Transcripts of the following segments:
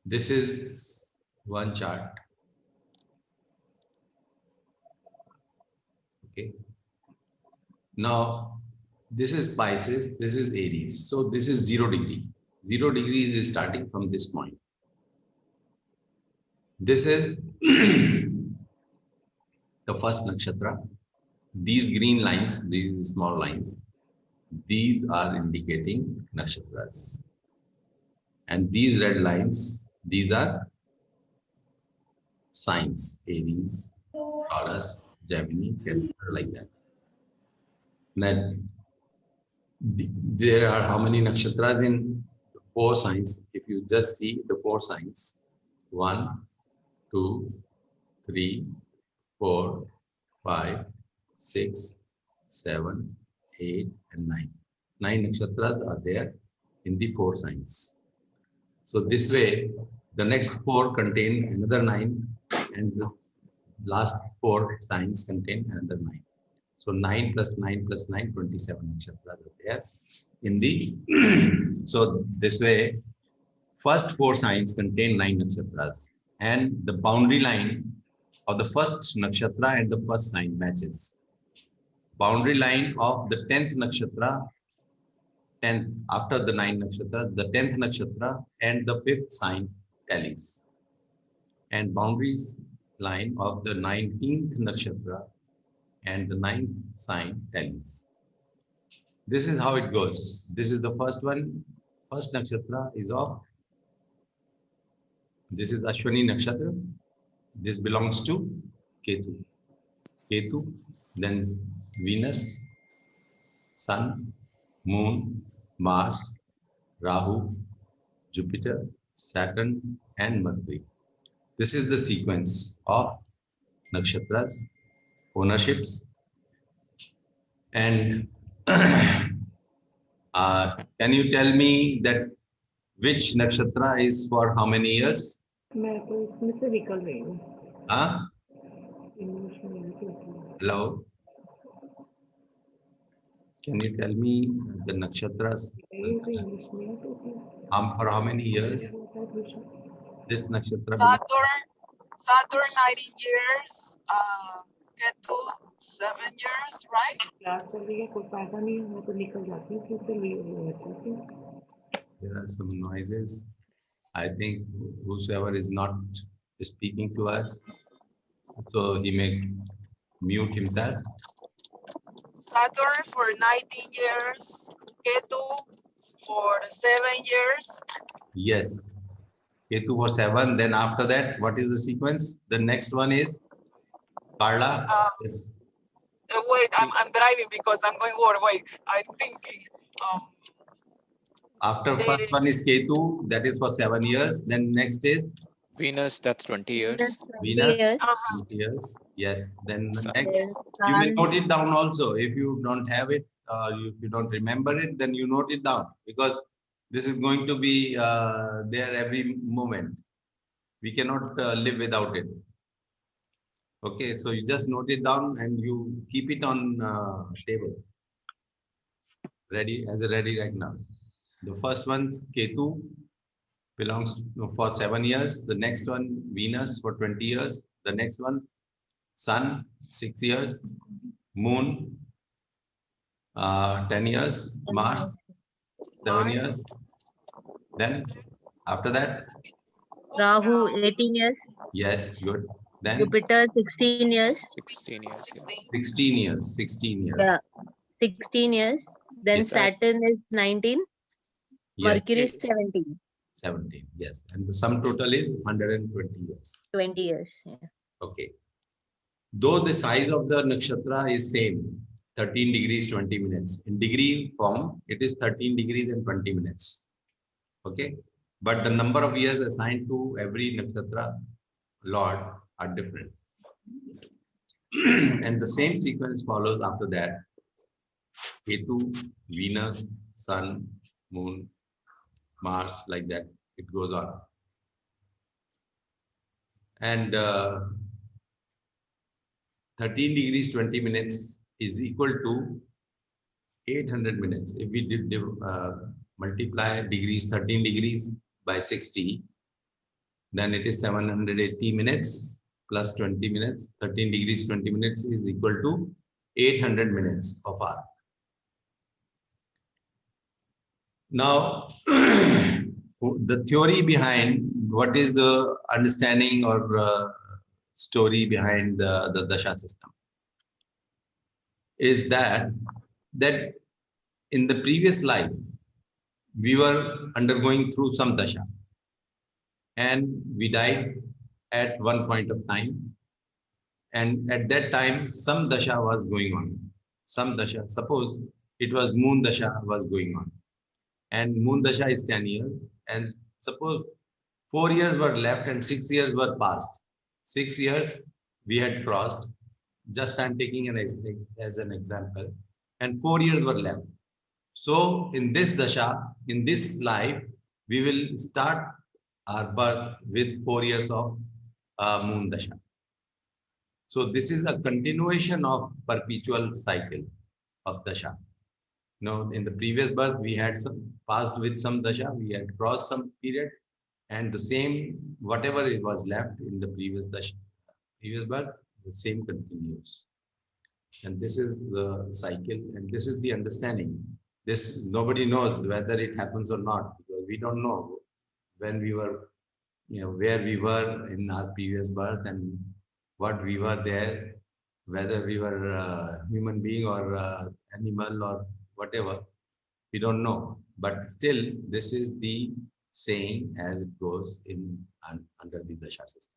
This is one chart. Okay. Now, this is Pisces, this is Aries. So this is 0 degree. 0 degrees is starting from this point. This is the first nakshatra. These green lines, these small lines, these are indicating nakshatras. And these red lines, these are signs, Aries, Taurus, Gemini, Cancer, like that. Then there are how many nakshatras in 4 signs? If you just see the 4 signs, 1, 2, 3, 4, 5, 6, 7, 8, and 9. 9 nakshatras are there in the 4 signs. So this way, the next 4 contain another 9, and the last 4 signs contain another 9. So 9 plus 9 plus 9, 27 nakshatras are there in the. So this way, first 4 signs contain 9 nakshatras, and the boundary line of the first nakshatra and the first sign matches. Boundary line of the 10th nakshatra, 10th after the 9 nakshatra, the 10th nakshatra and the 5th sign tallies. And boundaries line of the 19th nakshatra and the 9th sign tallies. This is how it goes. This is the first one. First nakshatra is of, this is Ashwini nakshatra. This belongs to Ketu. Ketu, then Venus, Sun, Moon, Mars, Rahu, Jupiter, Saturn, and Mercury. This is the sequence of nakshatras, ownerships. And can you tell me that which nakshatra is for how many years? Huh? Hello? Can you tell me the nakshatras for how many years? This nakshatra. Saturn 19 years, Ketu 7 years, right? There are some noises. I think whosoever is not speaking to us, so he may mute himself. Saturn for 19 years, Ketu for 7 years. Yes, Ketu for 7. Then after that, what is the sequence? The next one is Karla. Yes. Wait, I'm driving because I'm going over. Wait, I'm thinking. After first one is Ketu, that is for 7 years. Then next is Venus, that's 20 years. Venus, 20 years. Yes. Then the next, you may note it down also. If you don't have it, if you don't remember it, then you note it down, because this is going to be there every moment. We cannot live without it. Okay, so you just note it down and you keep it on table. Ready, as a ready right now. The first one, Ketu, belongs for 7 years. The next one, Venus, for 20 years. The next one, Sun, 6 years. Moon, 10 years. Mars, 7 years. Then, after that, Rahu, 18 years. yes, good. Then Jupiter, 16 years. 16 years. Yeah. 16 years. 16 years. Yeah, 16 years. Then Yes. Saturn is 19. Yes. Mercury is 17. 17, yes. And the sum total is 120 years. 20 years. Yeah. Okay. Though the size of the nakshatra is same, 13 degrees 20 minutes. In degree form, it is 13 degrees and 20 minutes. Okay. But the number of years assigned to every nakshatra lord are different. And the same sequence follows after that. Ketu, Venus, Sun, Moon, Mars, like that. It goes on. And 13 degrees 20 minutes is equal to 800 minutes. If we multiply degrees, 13 degrees by 60, then it is 780 minutes plus 20 minutes. 13 degrees 20 minutes is equal to 800 minutes of arc. Now, the theory behind what is the understanding or story behind the Dasha system is that in the previous life, we were undergoing through some Dasha and we died at one point of time. And at that time, some Dasha was going on. Some Dasha, suppose it was Moon Dasha was going on. And Moon Dasha is 10 years. And suppose 4 years were left and 6 years were passed. 6 years we had crossed. Just I'm taking as an example. And 4 years were left. So in this Dasha, in this life, we will start our birth with 4 years of Moon Dasha. So this is a continuation of perpetual cycle of Dasha. Now, in the previous birth, we had some passed with some Dasha, we had crossed some period, and the same, whatever it was left in the previous Dasha, previous birth, the same continues. And this is the cycle, and this is the understanding. This, nobody knows whether it happens or not, because we don't know when we were, where we were in our previous birth and what we were there, whether we were a human being or animal or whatever, we don't know. But still, this is the saying as it goes in under the Dasha system.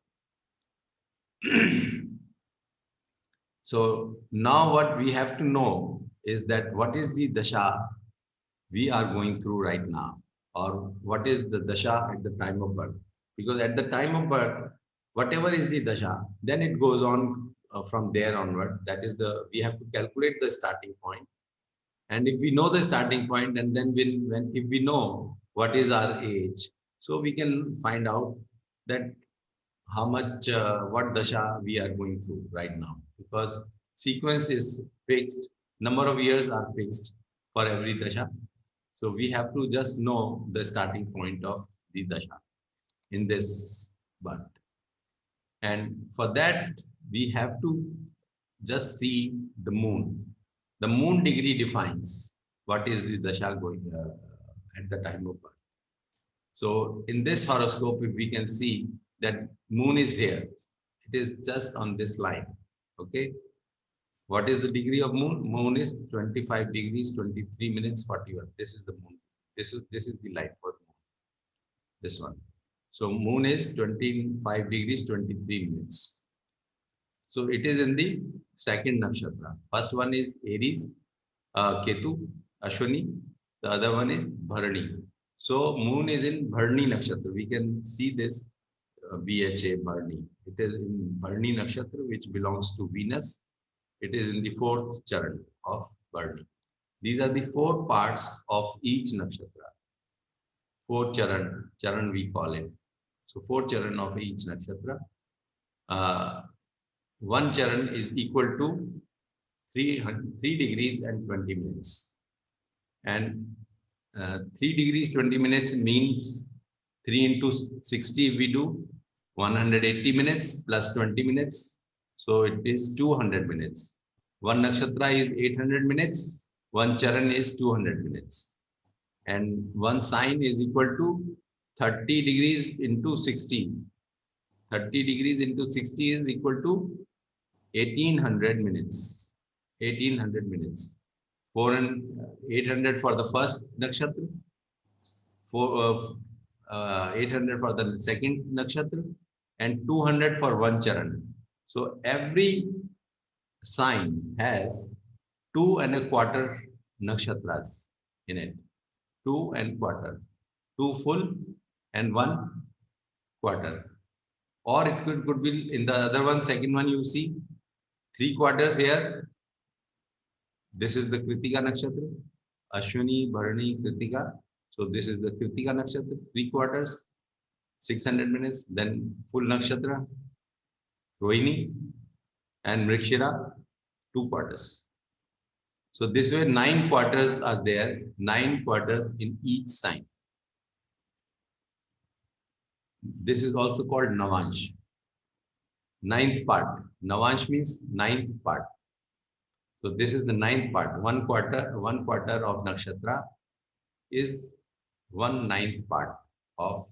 So now what we have to know is that what is the Dasha we are going through right now, or what is the Dasha at the time of birth. Because at the time of birth, whatever is the Dasha, then it goes on from there onward. That is we have to calculate the starting point. And if we know the starting point, and then if we know what is our age, so we can find out that how much, what Dasha we are going through right now. Because sequence is fixed, number of years are fixed for every Dasha. So we have to just know the starting point of the Dasha in this birth. And for that, we have to just see the moon. The moon degree defines what is the Dasha going at the time of birth. So in this horoscope, if we can see that moon is here, it is just on this line. Okay. What is the degree of moon? Moon is 25 degrees, 23 minutes, 41. This is the moon. This is the light for the moon. This one. So moon is 25 degrees, 23 minutes. So it is in the second nakshatra. First one is Aries, Ketu, Ashwini. The other one is Bharani. So moon is in Bharani nakshatra. We can see this BHA Bharani. It is in Bharani nakshatra, which belongs to Venus. It is in the fourth charan of Bharani. These are the 4 parts of each nakshatra. 4 charan we call it. So 4 charan of each nakshatra. 1 charan is equal to 3 degrees and 20 minutes. And 3 degrees 20 minutes means 3 into 60 we do 180 minutes plus 20 minutes. So it is 200 minutes. 1 nakshatra is 800 minutes. 1 charan is 200 minutes. And 1 sign is equal to 30 degrees into 60. 30 degrees into 60 is equal to 1800 minutes. 1800 minutes. 800 for the first nakshatra. 800 for the second nakshatra. And 200 for 1 charan. So every sign has 2 1/4 nakshatras in it. 2 1/4. 2 full and 1/4. Or it could be in the other one, second one, you see 3/4 here. This is the Kritika nakshatra. Ashwini, Bharani, Kritika. So this is the Kritika nakshatra, 3/4, 600 minutes. Then full nakshatra, Rohini and Mrigashira, 2/4. So this way 9 quarters are there, 9 quarters in each sign. This is also called Navansh. Ninth part. Navansh means ninth part. So this is the ninth part. One quarter of nakshatra is 1/9 part of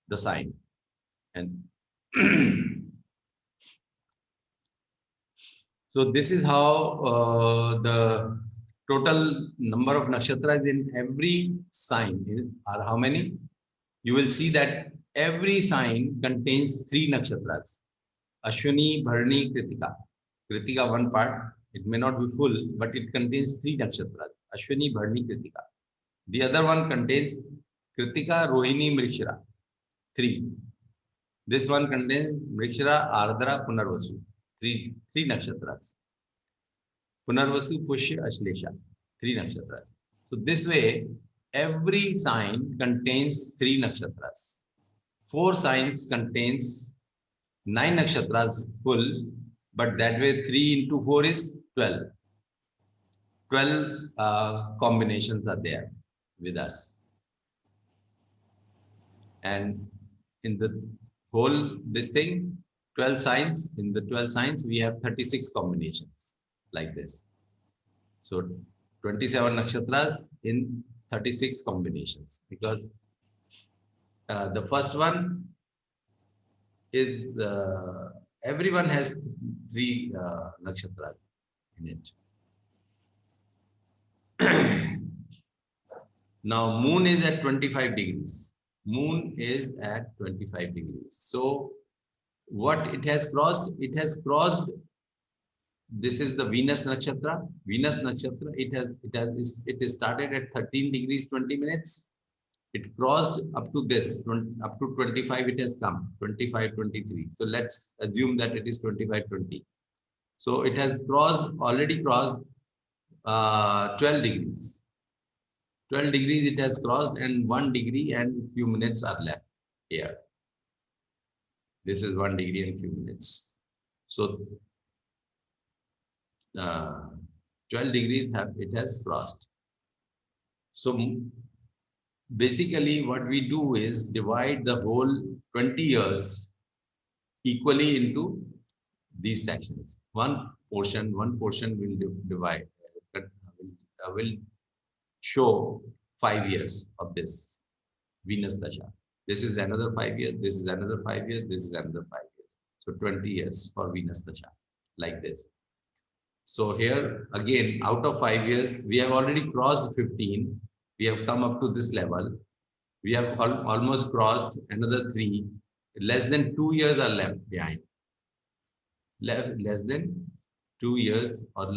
the sign. And so this is how the total number of nakshatras in every sign are how many? You will see that every sign contains 3 nakshatras. Ashwini, Bharani, Kritika. Kritika one part. It may not be full, but it contains 3 nakshatras. Ashwini, Bharani, Kritika. The other one contains Kritika, Rohini, Mrikshira. 3. This one contains Mrikshira, Ardra, Punarvasu. 3 nakshatras. Punarvasu, Pushya, Ashlesha. 3 nakshatras. So this way, every sign contains 3 nakshatras. 4 signs contains 9 nakshatras full, but that way 3 into 4 is 12. 12 combinations are there with us. And in the whole, this thing, 12 signs, in the 12 signs, we have 36 combinations like this. So 27 nakshatras in 36 combinations, because the first one is, everyone has 3 nakshatras in it. Now, moon is at 25 degrees. Moon is at 25 degrees. So, what it has crossed? It has crossed. This is the Venus nakshatra. Venus nakshatra. It is started at 13 degrees 20 minutes. It crossed up to this, up to 25. It has come 25, 23. So let's assume that it is 25, 20. So it has already crossed 12 degrees. 12 degrees it has crossed, and 1 degree and few minutes are left here. This is 1 degree and few minutes. So 12 degrees it has crossed. So basically what we do is divide the whole 20 years equally into these sections. One portion will divide, will show 5 years of this Venus Dasha. This is another 5 years, this is another 5 years, this is another 5 years. So 20 years for Venus Dasha, like this. So here again, out of 5 years, we have already crossed 15. We have come up to this level. We have almost crossed another 3. Less than 2 years are left behind. Less than 2 years, or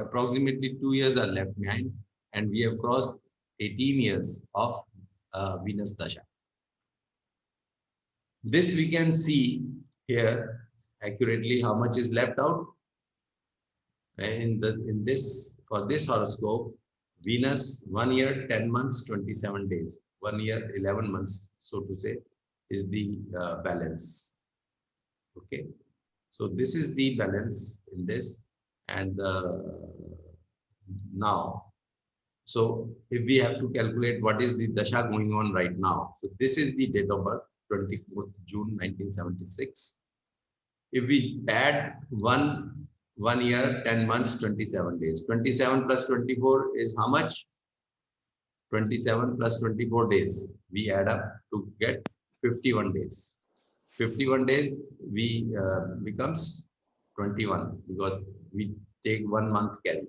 approximately 2 years are left behind. And we have crossed 18 years of Venus Dasha. This we can see here accurately how much is left out. For this horoscope, Venus 1 year, 10 months, 27 days. 1 year, 11 months, so to say, is the balance. Okay. So this is the balance in this. And now, so if we have to calculate what is the Dasha going on right now. So this is the date of birth, 24th June 1976. If we add 1 year, 10 months, 27 days. 27 plus 24 is how much? 27 plus 24 days. We add up to get 51 days. 51 days we becomes 21, because we take 1 month carry.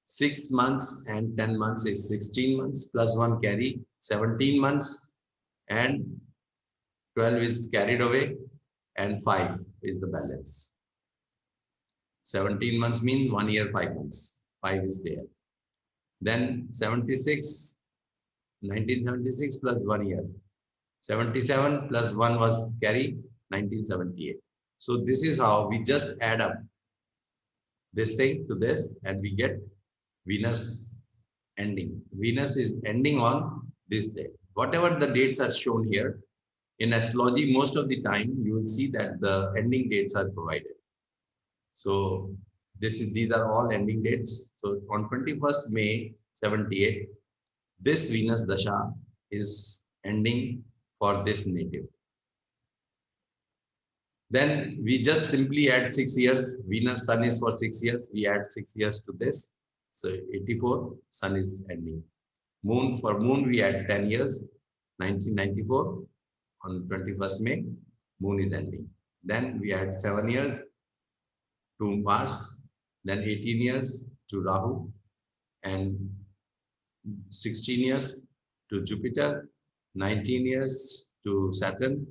6 months and 10 months is 16 months plus 1 carry, 17 months, and 12 is carried away, and 5 is the balance. 17 months mean 1 year, 5 months. 5 is there. Then 1976 plus 1 year. 77 plus 1 was carry, 1978. So this is how we just add up this thing to this, and we get Venus ending. Venus is ending on this day. Whatever the dates are shown here, in astrology, most of the time you will see that the ending dates are provided. So these are all ending dates. So on 21st May 78, this Venus Dasha is ending for this native. Then we just simply add 6 years. Venus, Sun is for 6 years. We add 6 years to this. So 84, Sun is ending. Moon, for Moon, we add 10 years. 1994, on 21st May, Moon is ending. Then we add 7 years to Mars. Then 18 years to Rahu. And 16 years to Jupiter. 19 years to Saturn.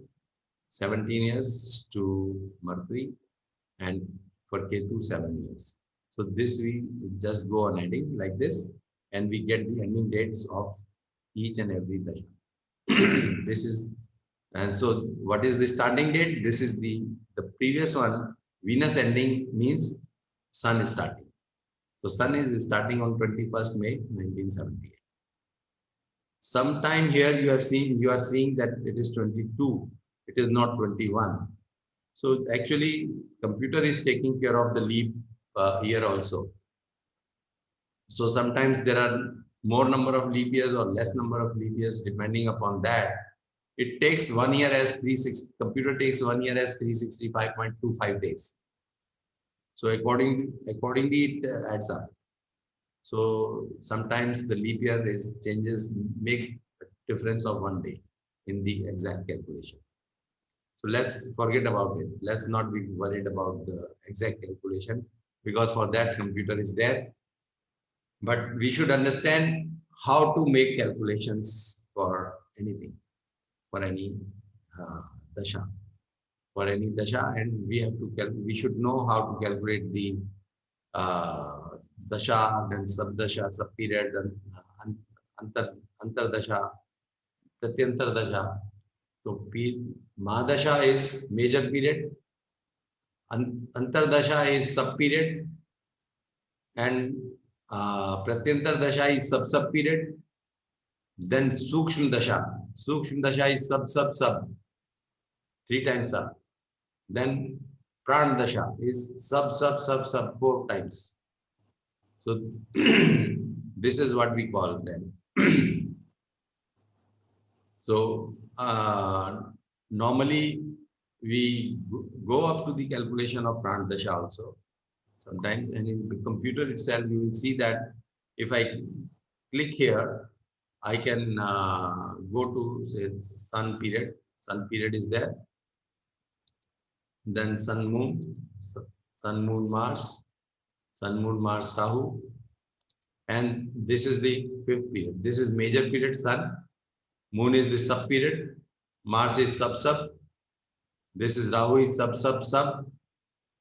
17 years to Mercury, and for Ketu 7 years. So this we just go on adding like this, and we get the ending dates of each and every dasha. This is, and so what is the starting date? This is the previous one. Venus ending means Sun is starting. So Sun is starting on 21st May 1978. Sometime here you are seeing that it is 22. It is not 21. So actually, computer is taking care of the leap year also. So sometimes there are more number of leap years or less number of leap years depending upon that. It takes 1 year as 360. Computer takes 1 year as 365.25 days. So accordingly it adds up. So sometimes the leap year makes a difference of 1 day in the exact calculation. So let's forget about it. Let's not be worried about the exact calculation, because for that computer is there. But we should understand how to make calculations for anything, for any dasha. For any dasha, and we should know how to calculate the dasha, then sub-dasha, sub-period, then antar-dasha, pratyantar-dasha. So Mahadasha is major period, Antardasha is sub period, and Pratyantar Dasha is sub period. Then Sukshma Dasha. Sukshma Dasha is sub, 3 times sub. Then Pran Dasha is sub 4 times. So this is what we call them. So normally we go up to the calculation of Pran Dasha also sometimes, and in the computer itself you will see that if I click here, I can go to say sun period. Sun period is there. Then sun moon Mars, Rahu, and this is the 5th period. This is major period sun. Moon is the sub period, Mars is sub, this is Rahu is sub,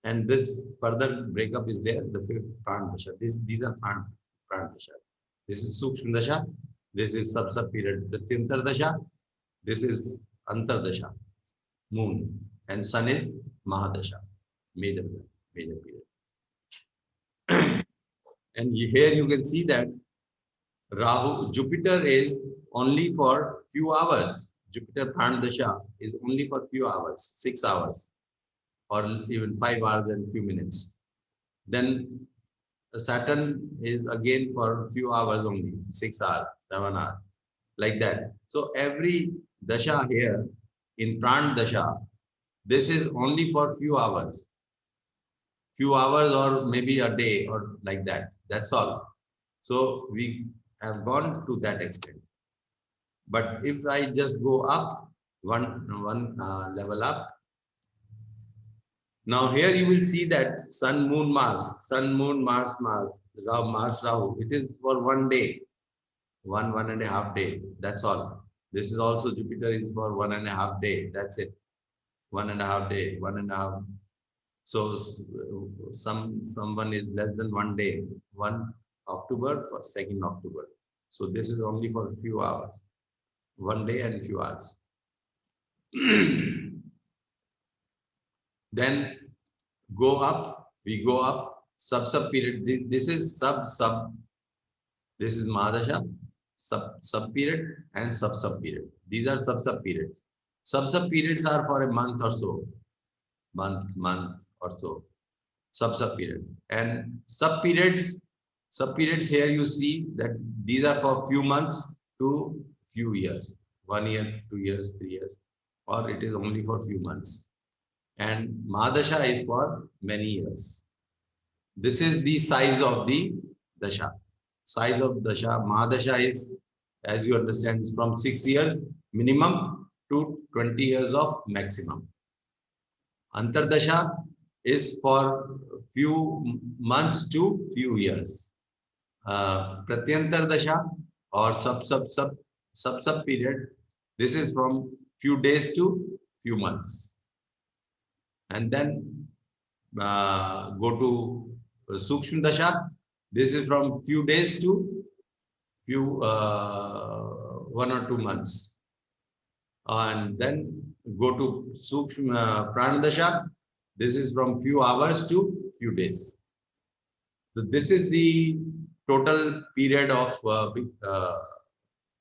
and this further breakup is there, the 5th Pran Dasha. These are Pran Dashas. This is Sukshma Dasha, this is sub period, Pratyantar Dasha, this is Antar Dasha, Moon, and Sun is Mahadasha, major period. And here you can see that Jupiter is only for few hours. Jupiter Pran Dasha is only for few hours, 6 hours, or even 5 hours and few minutes. Then Saturn is again for few hours only, 6 hours, 7 hours, like that. So every Dasha here in Pran Dasha, this is only for few hours or maybe a day or like that. That's all. So we have gone to that extent. But if I just go up one level up, now here you will see that Sun, Moon, Mars, Rahu. It is for 1 day, 1.5 day. That's all. This is also Jupiter is for 1.5 day. That's it. 1.5 day, 1.5. So someone is less than 1 day, 1 October for 2nd October. So this is only for a few hours, 1 day and few hours. Then go up, we go up, sub period. This is sub. This is Mahadasha, sub period and sub period. These are sub periods. Sub periods are for a month or so, month or so, sub period. And sub periods here you see that these are for few months to few years. 1 year, 2 years, 3 years, or it is only for few months. And Mahadasha is for many years. This is the size of the Dasha. Size of Dasha. Mahadasha is, as you understand, from 6 years minimum to 20 years of maximum. Antardasha is for few months to few years. Pratyantar Dasha or sub period, this is from few days to few months. And then go to Sukshma Dasha. This is from few days to few 1 or 2 months. And then go to Sukshma Prana Dasha. This is from few hours to few days. So this is the total period of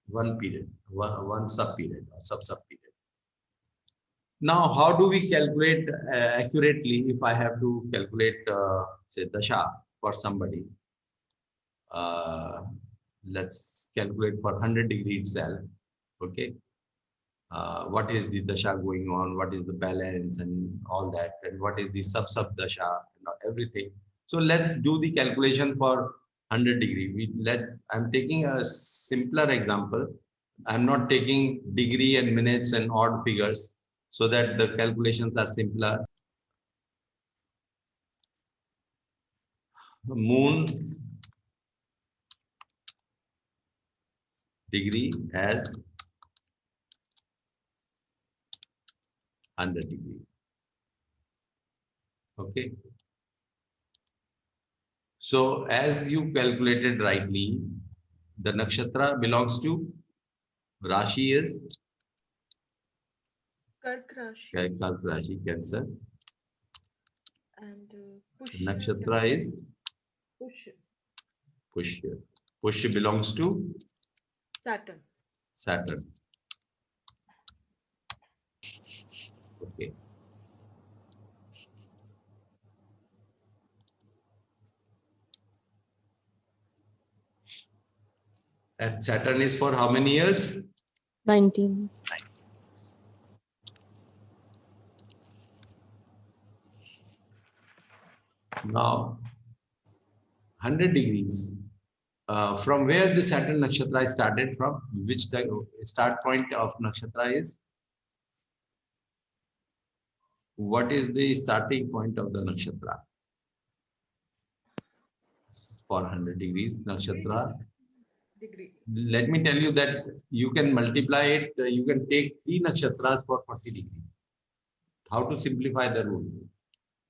one period, one sub period or sub period. Now, how do we calculate accurately? If I have to calculate, say, Dasha for somebody, let's calculate for 100-degree itself. Okay. What is the Dasha going on? What is the balance and all that? And what is the sub Dasha and everything? So let's do the calculation for 100-degree. I'm taking a simpler example. I'm not taking degree and minutes and odd figures, so that the calculations are simpler. Moon degree as 100-degree. Okay. So as you calculated rightly, the nakshatra belongs to Rashi is Kark Rashi. Kark Rashi, Cancer. And Pushya. Nakshatra is Pushya. Pushya. Pushya belongs to Saturn. Saturn. Okay. And Saturn is for how many years? 19. Now, 100 degrees. From where the Saturn nakshatra started from? Which the start point of nakshatra is? What is the starting point of the nakshatra? For 100 degrees nakshatra. Degree. Let me tell you that you can multiply it. You can take 3 nakshatras for 40 degrees. How to simplify the rule?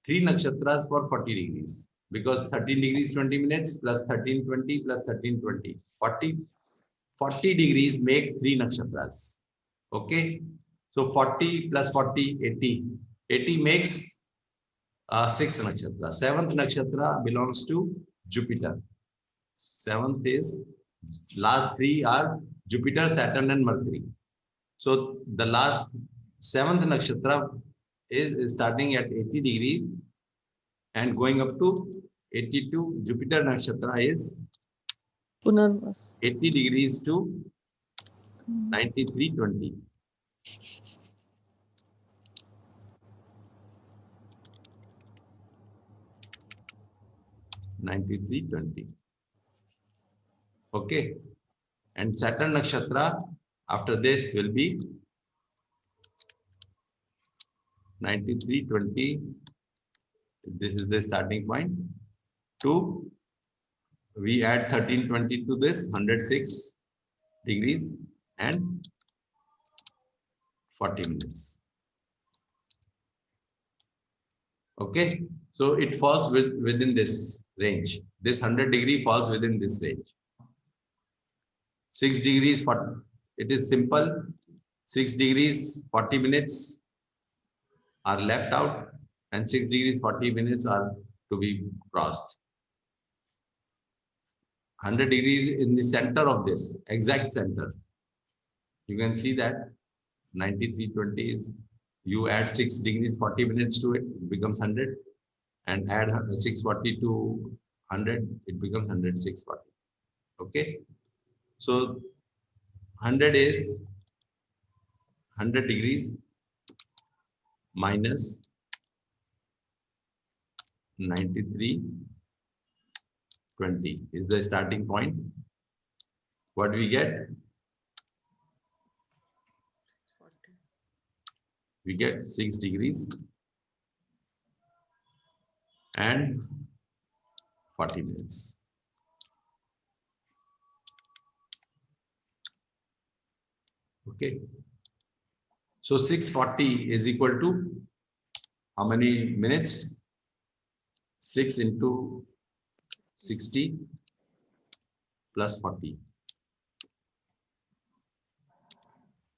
3 nakshatras for 40 degrees. Because 13 degrees 20 minutes plus 1320 plus 1320. 40 degrees make 3 nakshatras. Okay. So 40 plus 40, 80. 80 makes 6 nakshatra. 7th nakshatra belongs to Jupiter. 7th is, last 3 are Jupiter, Saturn and Mercury. So the last 7th nakshatra is starting at 80 degrees and going up to 82. Jupiter nakshatra is Punarvas. 80 degrees to 9320. Okay, and Saturn nakshatra after this will be 9320. This is the starting point. 2, we add 1320 to this, 106 degrees and 40 minutes. Okay, so it falls within this range. This 100-degree falls within this range. 6 degrees, 40. It is simple. 6 degrees, 40 minutes are left out, and 6 degrees, 40 minutes are to be crossed. 100 degrees in the center of this, exact center. You can see that 9320 is, you add 6 degrees, 40 minutes to it, it becomes 100. And add 640 to 100, it becomes 10640. Okay. So 100 is 100 degrees minus 93.20 is the starting point. What do we get? 40. We get 6 degrees and 40 minutes. Okay. So 640 is equal to how many minutes? 6 into 60 plus 40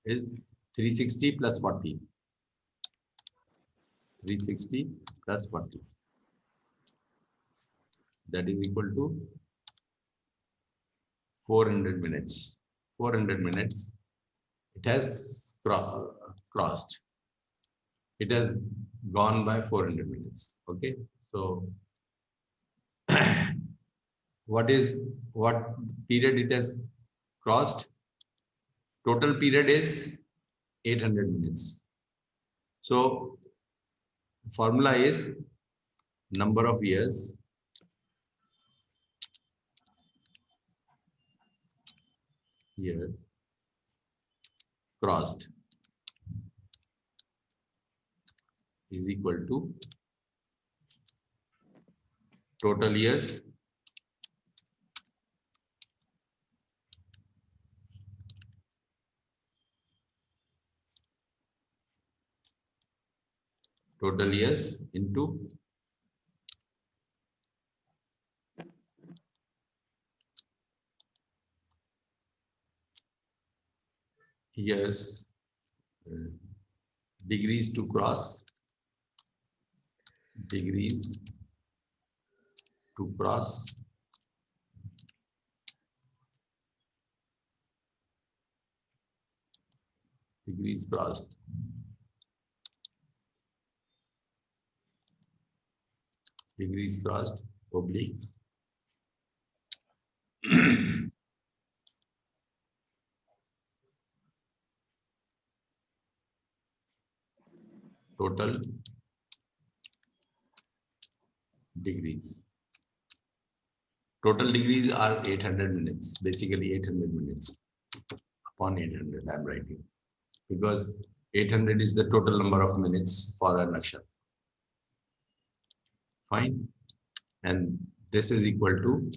is 360 plus 40. 360 plus 40. That is equal to 400 minutes. 400 minutes. It has crossed. It has gone by 400 minutes. Okay. So what period it has crossed? Total period is 800 minutes. So formula is number of years crossed is equal to total years into years, degrees to cross, degrees to cross, degrees crossed, degrees crossed, oblique, total degrees. Total degrees are 800 minutes, basically 800 minutes upon 800 I'm writing, because 800 is the total number of minutes for a nakshatra. Fine. And this is equal to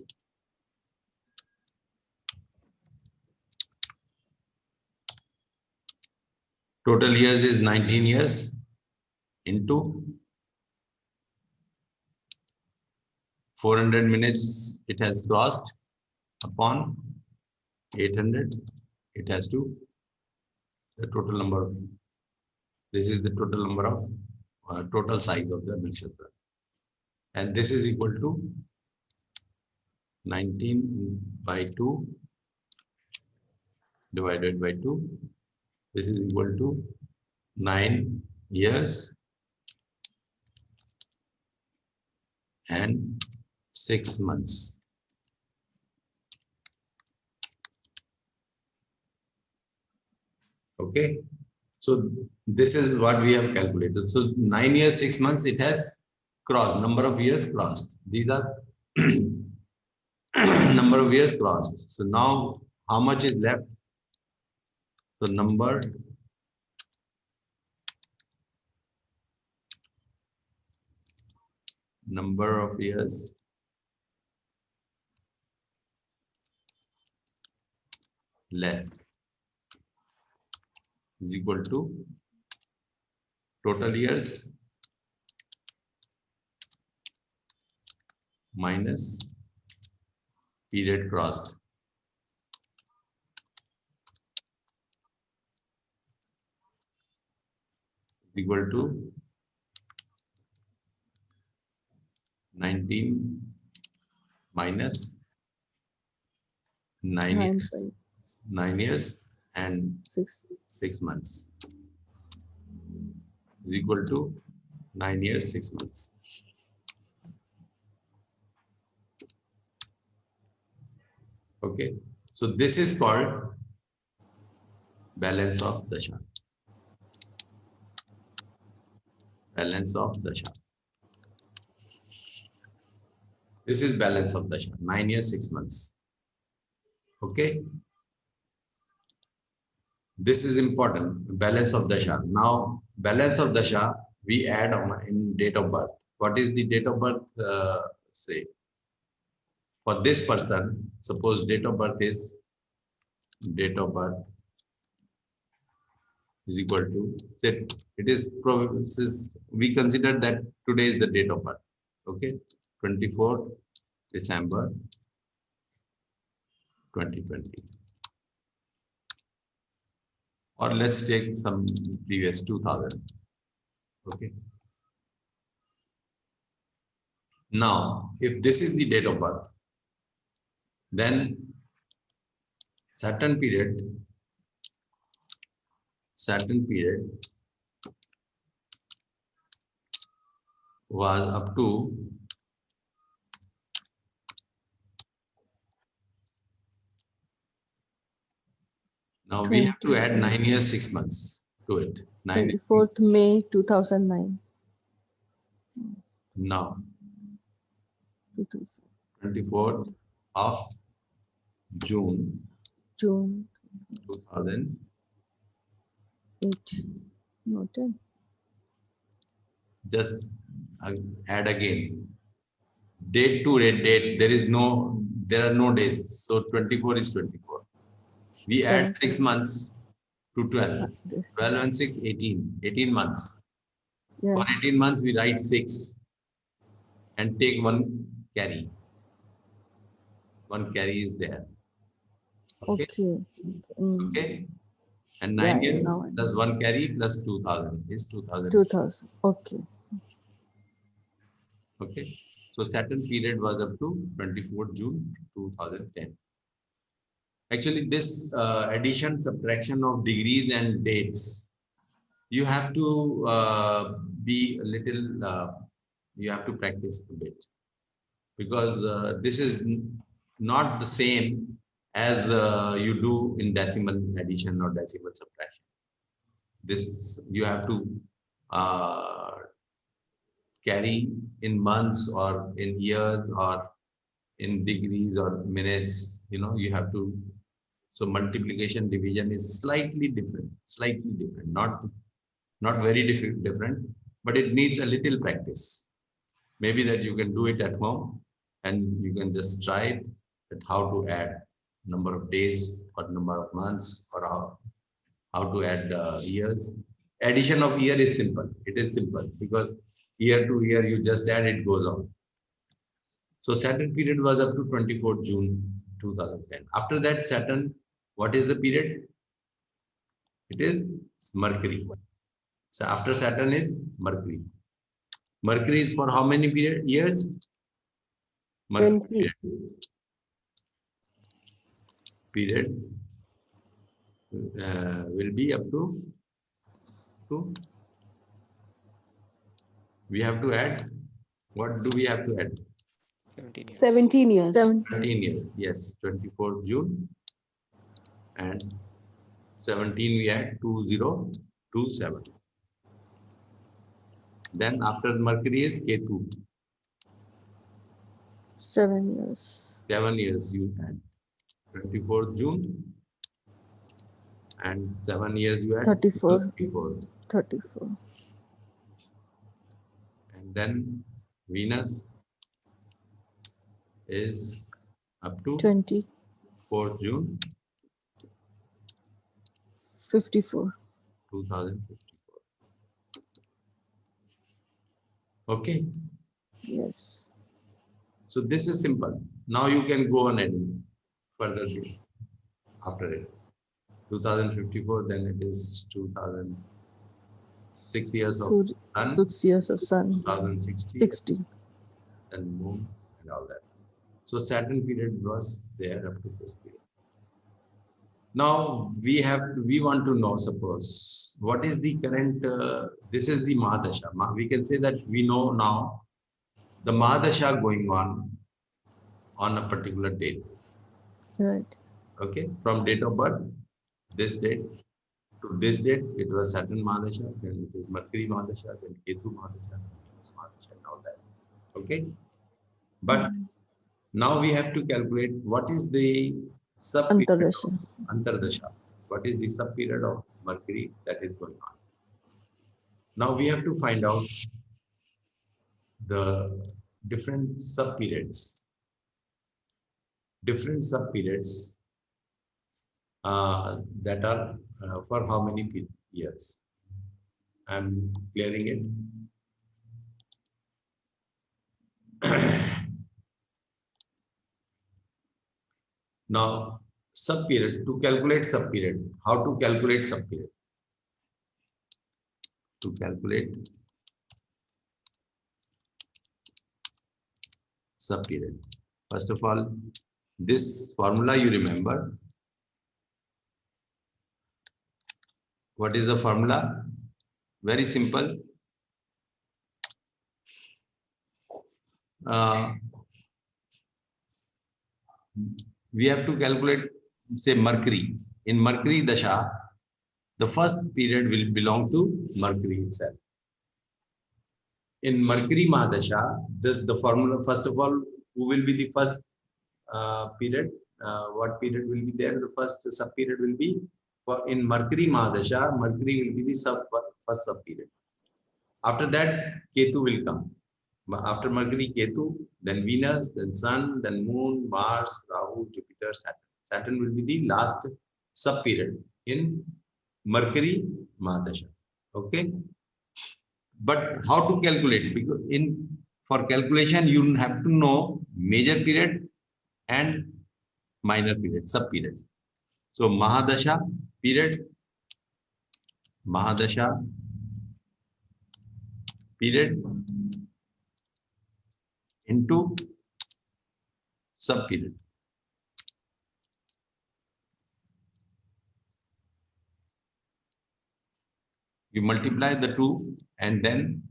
total years is 19 years into 400 minutes it has crossed upon 800. It has to the total number of, this is the total number of total size of the nakshatra, and this is equal to 19 by 2 divided by 2. This is equal to 9 years and 6 months. Okay, so this is what we have calculated. So 9 years, 6 months, it has crossed, number of years crossed. These are number of years crossed. So now how much is left? So number of years left is equal to total years minus period crossed. Is equal to 19 minus 9 years, 9 years and 6 months is equal to 9 years, 6 months. Okay, so this is called balance of Dasha. Balance of Dasha. This is balance of Dasha. 9 years, 6 months. Okay. This is important. Balance of Dasha. Now, balance of Dasha, we add on in date of birth. What is the date of birth? Say, for this person, suppose date of birth is equal to, say, it is probably, we consider that today is the date of birth. Okay. 24th December 2020. Or let's take some previous 2000. Okay. Now, if this is the date of birth, then certain period was up to now we have to add 9 years 6 months to it. 24th May 2009. Now 2000. 24th of June June 2008. No, 10. Just add again. Date to date, there are no days. So 24 is 24. We add 6 months to 12. 12 and 6, 18. 18 months. Yes. For 18 months, we write 6 and take one carry. One carry is there. Okay. Okay. And 9 years plus one carry plus 2000 is 2000. 2000. Okay. Okay. So Saturn period was up to 24th June 2010. Actually, this addition, subtraction of degrees and dates, you have to be a little, you have to practice a bit, because this is not the same as you do in decimal addition or decimal subtraction. This you have to carry in months or in years or in degrees or minutes. You have to. So multiplication, division is slightly different, not very different, but it needs a little practice. Maybe that you can do it at home and you can just try it, at how to add number of days or number of months, or how to add years. Addition of year is simple. It is simple because year to year you just add, it goes on. So Saturn period was up to 24th June 2010. After that, Saturn, what is the period? It is Mercury. So after Saturn is Mercury. Mercury is for how many years? Mercury period will be up to we have to add. What do we have to add? 17 years. 17 years. 17 years. Yes, 24th June and 17 we add 2027. Then after Mercury is Ketu. 7 years. 7 years you add 24th June and 7 years you add 34. 34. And then Venus is up to 24th June 54. 2054. Okay. Yes. So this is simple. Now you can go on adding further after it. 2054, then it is 2006 years of sun. 6 years of sun. 2060. And moon and all that. So Saturn period was there up to this period. Now we want to know, suppose, what is the current, this is the Mahadasha. We can say that we know now the Mahadasha going on a particular date. Right. Okay, from date of birth, this date, to this date, it was Saturn Mahadasha, then it is Mercury Mahadasha, then Ketu Mahadasha, then Venus Mahadasha, and all that. Okay. But now we have to calculate what is the sub period Antardasha. of Antardasha. What is the sub period of Mercury that is going on? Now we have to find out the different sub periods. Different sub periods that are for how many years? I'm clearing it. Now, sub period, to calculate sub period, how to calculate sub period? To calculate sub period. First of all, this formula you remember. What is the formula? Very simple. We have to calculate, say, Mercury. In Mercury Dasha, the first period will belong to Mercury itself. In Mercury Mahadasha, the formula, first of all, who will be the first period? What period will be there? The first sub period will be, in Mercury Mahadasha, Mercury will be the first sub period. After that, Ketu will come. After Mercury, Ketu, then Venus, then Sun, then Moon, Mars, Rahu, Jupiter, Saturn. Saturn will be the last sub period in Mercury Mahadasha. Okay. But how to calculate? Because for calculation, you have to know major period and minor period, sub period. So Mahadasha period, Mahadasha period into sub period. You multiply the two and then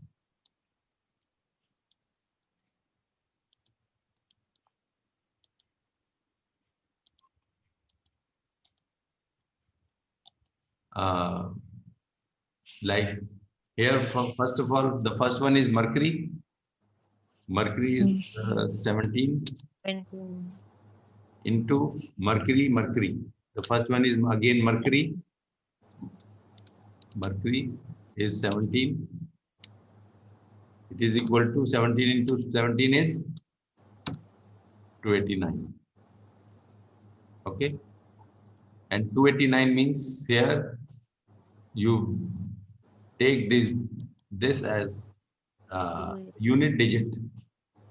like here, first of all, the first one is Mercury. Mercury is 17 into Mercury. The first one is again Mercury. Mercury is 17. It is equal to 17 into 17 is 289. Okay. And 289 means here you take this as unit digit.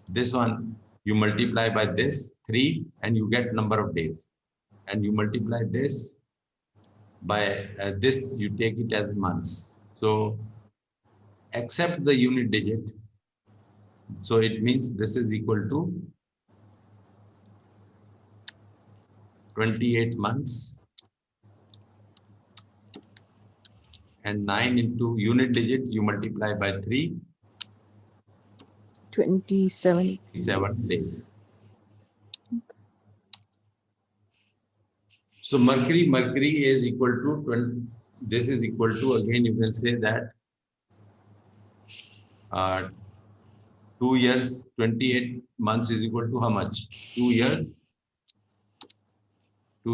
This one you multiply by this 3 and you get number of days. And you multiply this by this, you take it as months. So accept the unit digit. So it means this is equal to 28 months. And 9 into unit digit, you multiply by 3. 27 days. So Mercury is equal to 20. This is equal to, again, you can say that 2 years, 28 months is equal to how much? 2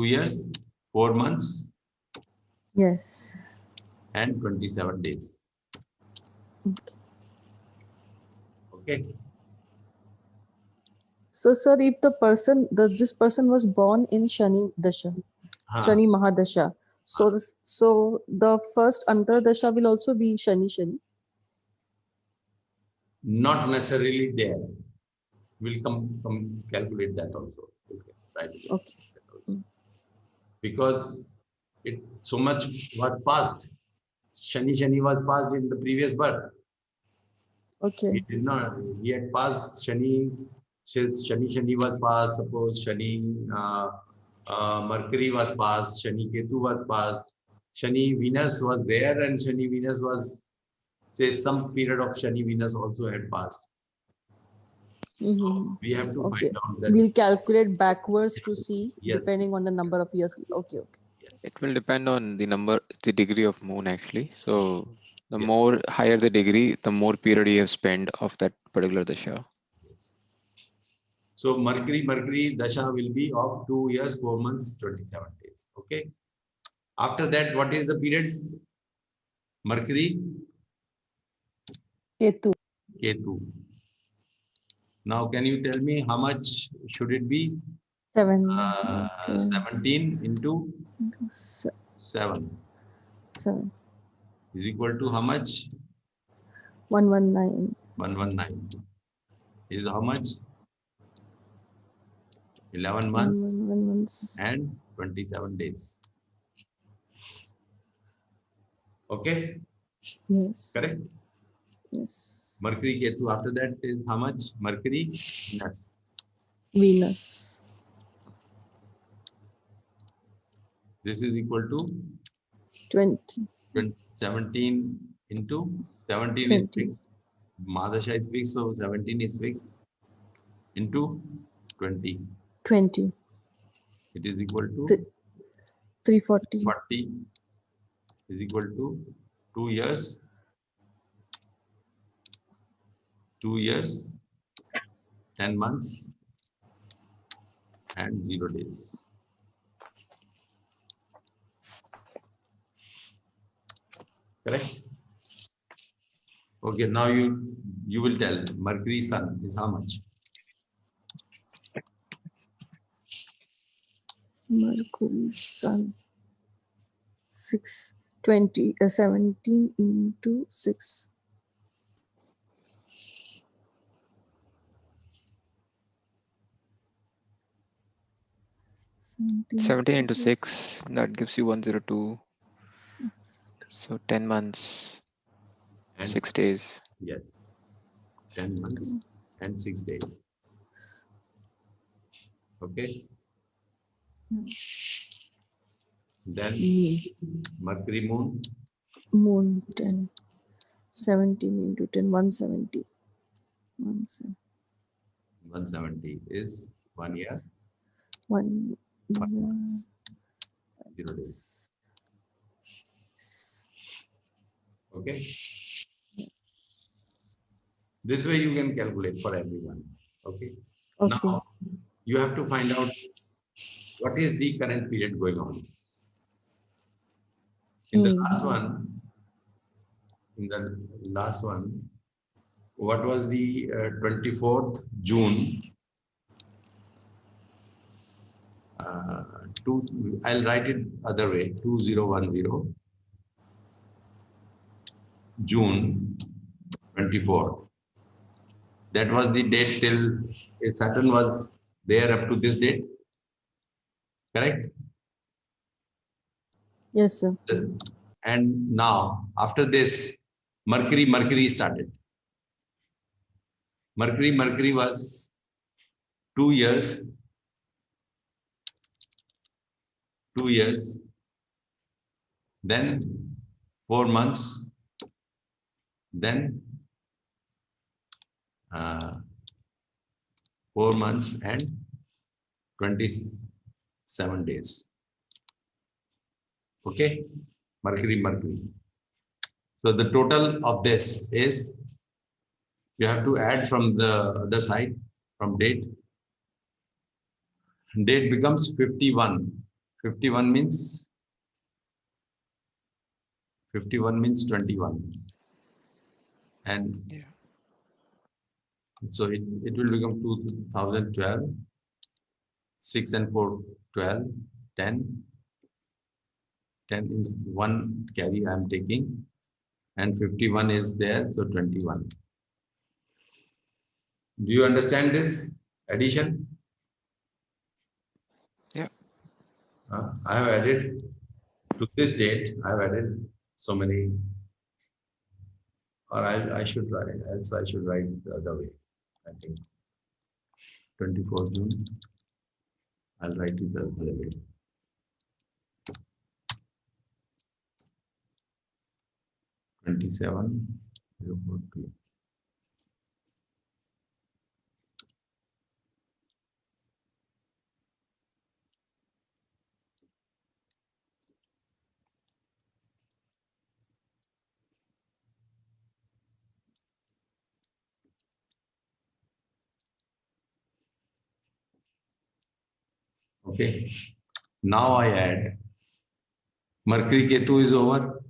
years, 4 months. Yes. And 27 days. Okay. So, sir, if this person was born in Shani Dasha, Shani Mahadasha, so the first Antardasha will also be Shani. Not necessarily there. We'll come calculate that also. Okay. Right. Okay. Because it so much was passed. Shani was passed in the previous birth. Okay. He did not. He had passed Shani. Shani was passed. Suppose Shani, Mercury was passed. Shani Ketu was passed. Shani Venus was there, and Shani Venus was, say, some period of Shani Venus also had passed. So we have to find out that. We'll calculate backwards to see, Yes. depending on the number of years. Okay. Yes. It will depend on the degree of moon actually. So the Yeah. more higher the degree, the more period you have spent of that particular dasha. Yes. So Mercury Dasha will be of 2 years, 4 months, 27 days. Okay. After that, what is the period? Mercury Ketu. Ketu. Now, can you tell me how much should it be? 17 into Se- 7 7. is equal to how much? 119. 119 is how much? 11 months 111 months. and 27 days. Okay, Yes. correct? Yes. Mercury Ketu, after that is how much? Mercury Venus. Venus. This is equal to 20. 17 into 17 is 20. fixed. Madasha is fixed, so 17 is fixed into 20. 20. It is equal to 340. 40 is equal to 2 years. 2 years, 10 months, and 0 days. Correct? Okay, now you will tell Mercury Sun is how much? Mercury Sun. 6. 20. 17 into 6. 17 into 6, that gives you 102. So 10 months, And 6 days. yes, 10 months and 6 days. Okay. Then Mercury Moon. Moon 10. 17 into 10. 170. 170 is 1 year, 1 1 year. month, 0 days. Okay. This way you can calculate for everyone. Okay. Okay. Now you have to find out what is the current period going on. In the last one, what was the 24th June? I'll write it other way, 2010 June 24. That was the date till Saturn was there up to this date. Correct? Yes, sir. And now, after this, Mercury started. Mercury was 2 years, 2 years, then 4 months, then 4 months and 27 days. Okay, Mercury. So the total of this is, you have to add from the other side, from date. Date becomes 51. 51 means 21. And Yeah. so it will become 2012. 6 and 4, 12, 10. 10 is one carry I am taking, and 51 is there, so 21. Do you understand this addition? Yeah. I have added to this date, I have added so many, or I should write, else I should write the other way. I think 24 June, I'll write it the other way. 27,042. Okay. Now I add Mercury Ketu is over.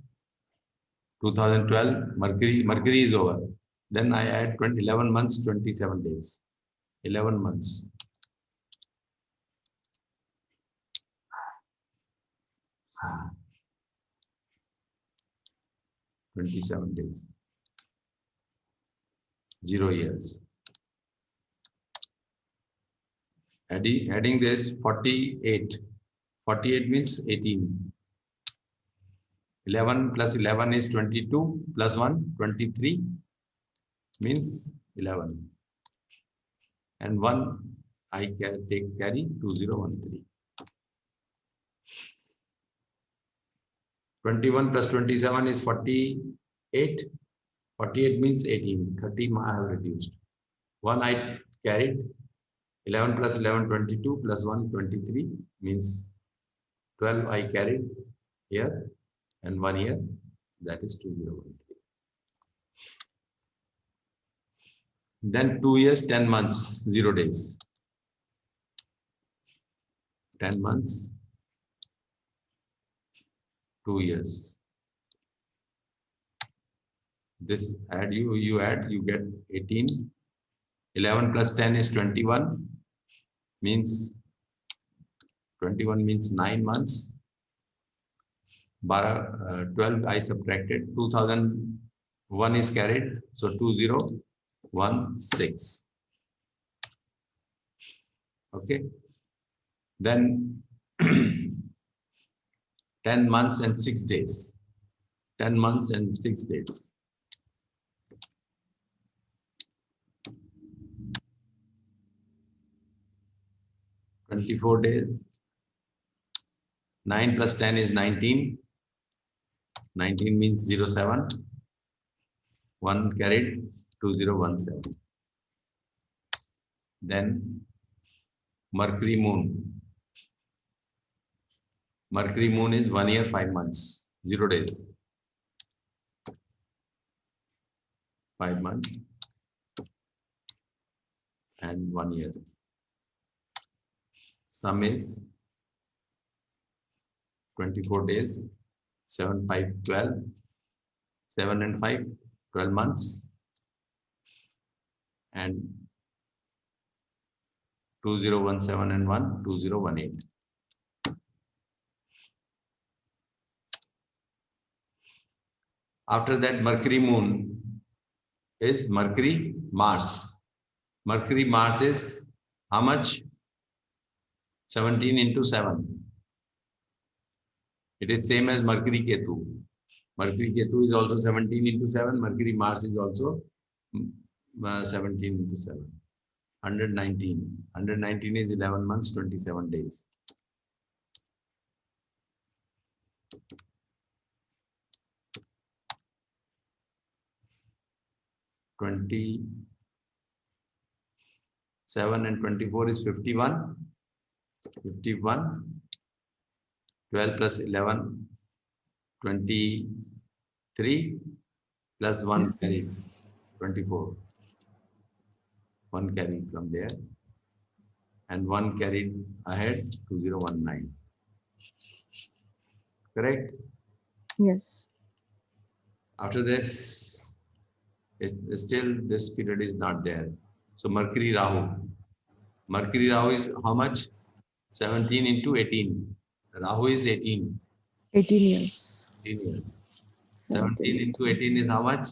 2012, Mercury is over. Then I add 11 months, 27 days. 11 months. So, 27 days. 0 years. Adding this 48. 48 means 18. 11 plus 11 is 22 plus 1, 23 means 11. And 1 I can carry 2013. 21 plus 27 is 48. 48 means 18. 30 I have reduced. 1 I carried. 11 plus 11, 22 plus 1, 23 means 12 I carried here and 1 here. That is 2013. Then 2 years, 10 months, 0 days. 10 months, 2 years. This add you add, you get 18. 11 plus 10 is 21. Means 21 means 9 months. 12 I subtracted. 2001 is carried. So 2016. Okay. Then 10 months and 6 days. 10 months and 6 days. 24 days. 9 plus 10 is 19. 19 means 07. 1 carried 2017. Then Mercury Moon. Mercury Moon is 1 year, 5 months, 0 days. 5 months and 1 year. Sum is 24 days, 7, 5, 12, 7 and 5, 12 months, and 2017 and 1, 2018. After that, Mercury Moon is Mercury Mars. Mercury Mars is how much? 17 into 7. It is same as Mercury Ketu. Mercury Ketu is also 17 into 7. Mercury Mars is also 17 into 7. 119. 119 is 11 months, 27 days. Seven and 24 is 51. 51. 12 plus 11, 23 plus 1 carried, 24. 1 carried from there and 1 carried ahead, 2019. Correct? Yes. After this, still this period is not there. So Mercury Rahu. Mercury Rahu is how much? 17 into 18. Rahu is 18. 18 years. 18 years. 17 into 18 is how much?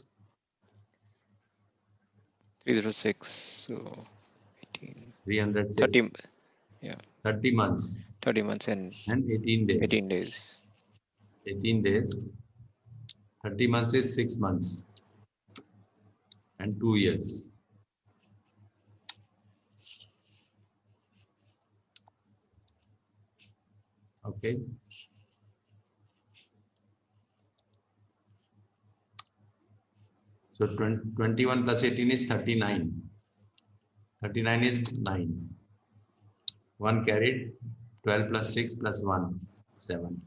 306. So 18. 306. 30. Yeah. 30 months. 30 months and 18 days. 18 days. 18 days. 30 months is 6 months. And 2 years. Okay. So 21 plus 18 is 39. 39 is 9. 1 carried. 12 plus 6 plus 1, 7.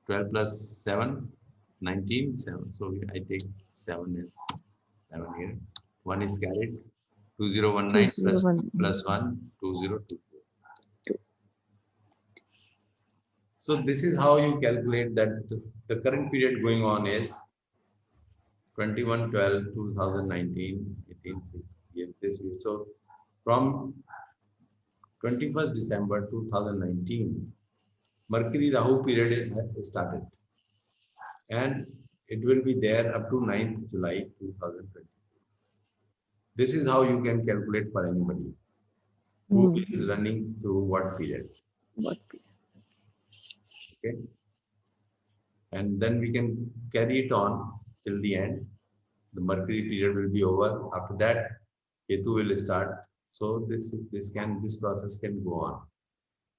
12 plus 7, 19, 7. So I take 7 is 7 here. 1 is carried. 2019 plus 1, 2022. So this is how you calculate that the current period going on is 21/12/2019, 18/6. This week. So from 21st December 2019, Mercury Rahu period is started, and it will be there up to 9th July 2020. This is how you can calculate for anybody who is running through what period. Okay, and then we can carry it on till the end. The Mercury period will be over. After that, Ketu will start. So this process can go on.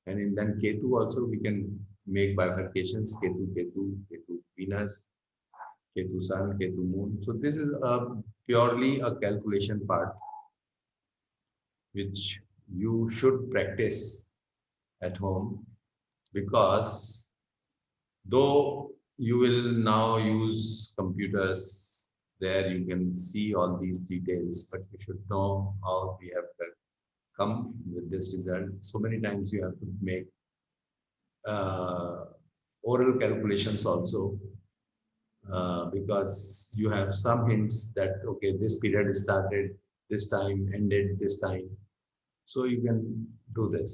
And in then Ketu also we can make bifurcations: Ketu, Venus, Ketu Sun, Ketu Moon. So this is purely a calculation part which you should practice at home, because though you will now use computers, there you can see all these details, but you should know how we have come with this result. So many times you have to make oral calculations also, because you have some hints that, okay, this period started this time, ended this time. So you can do this.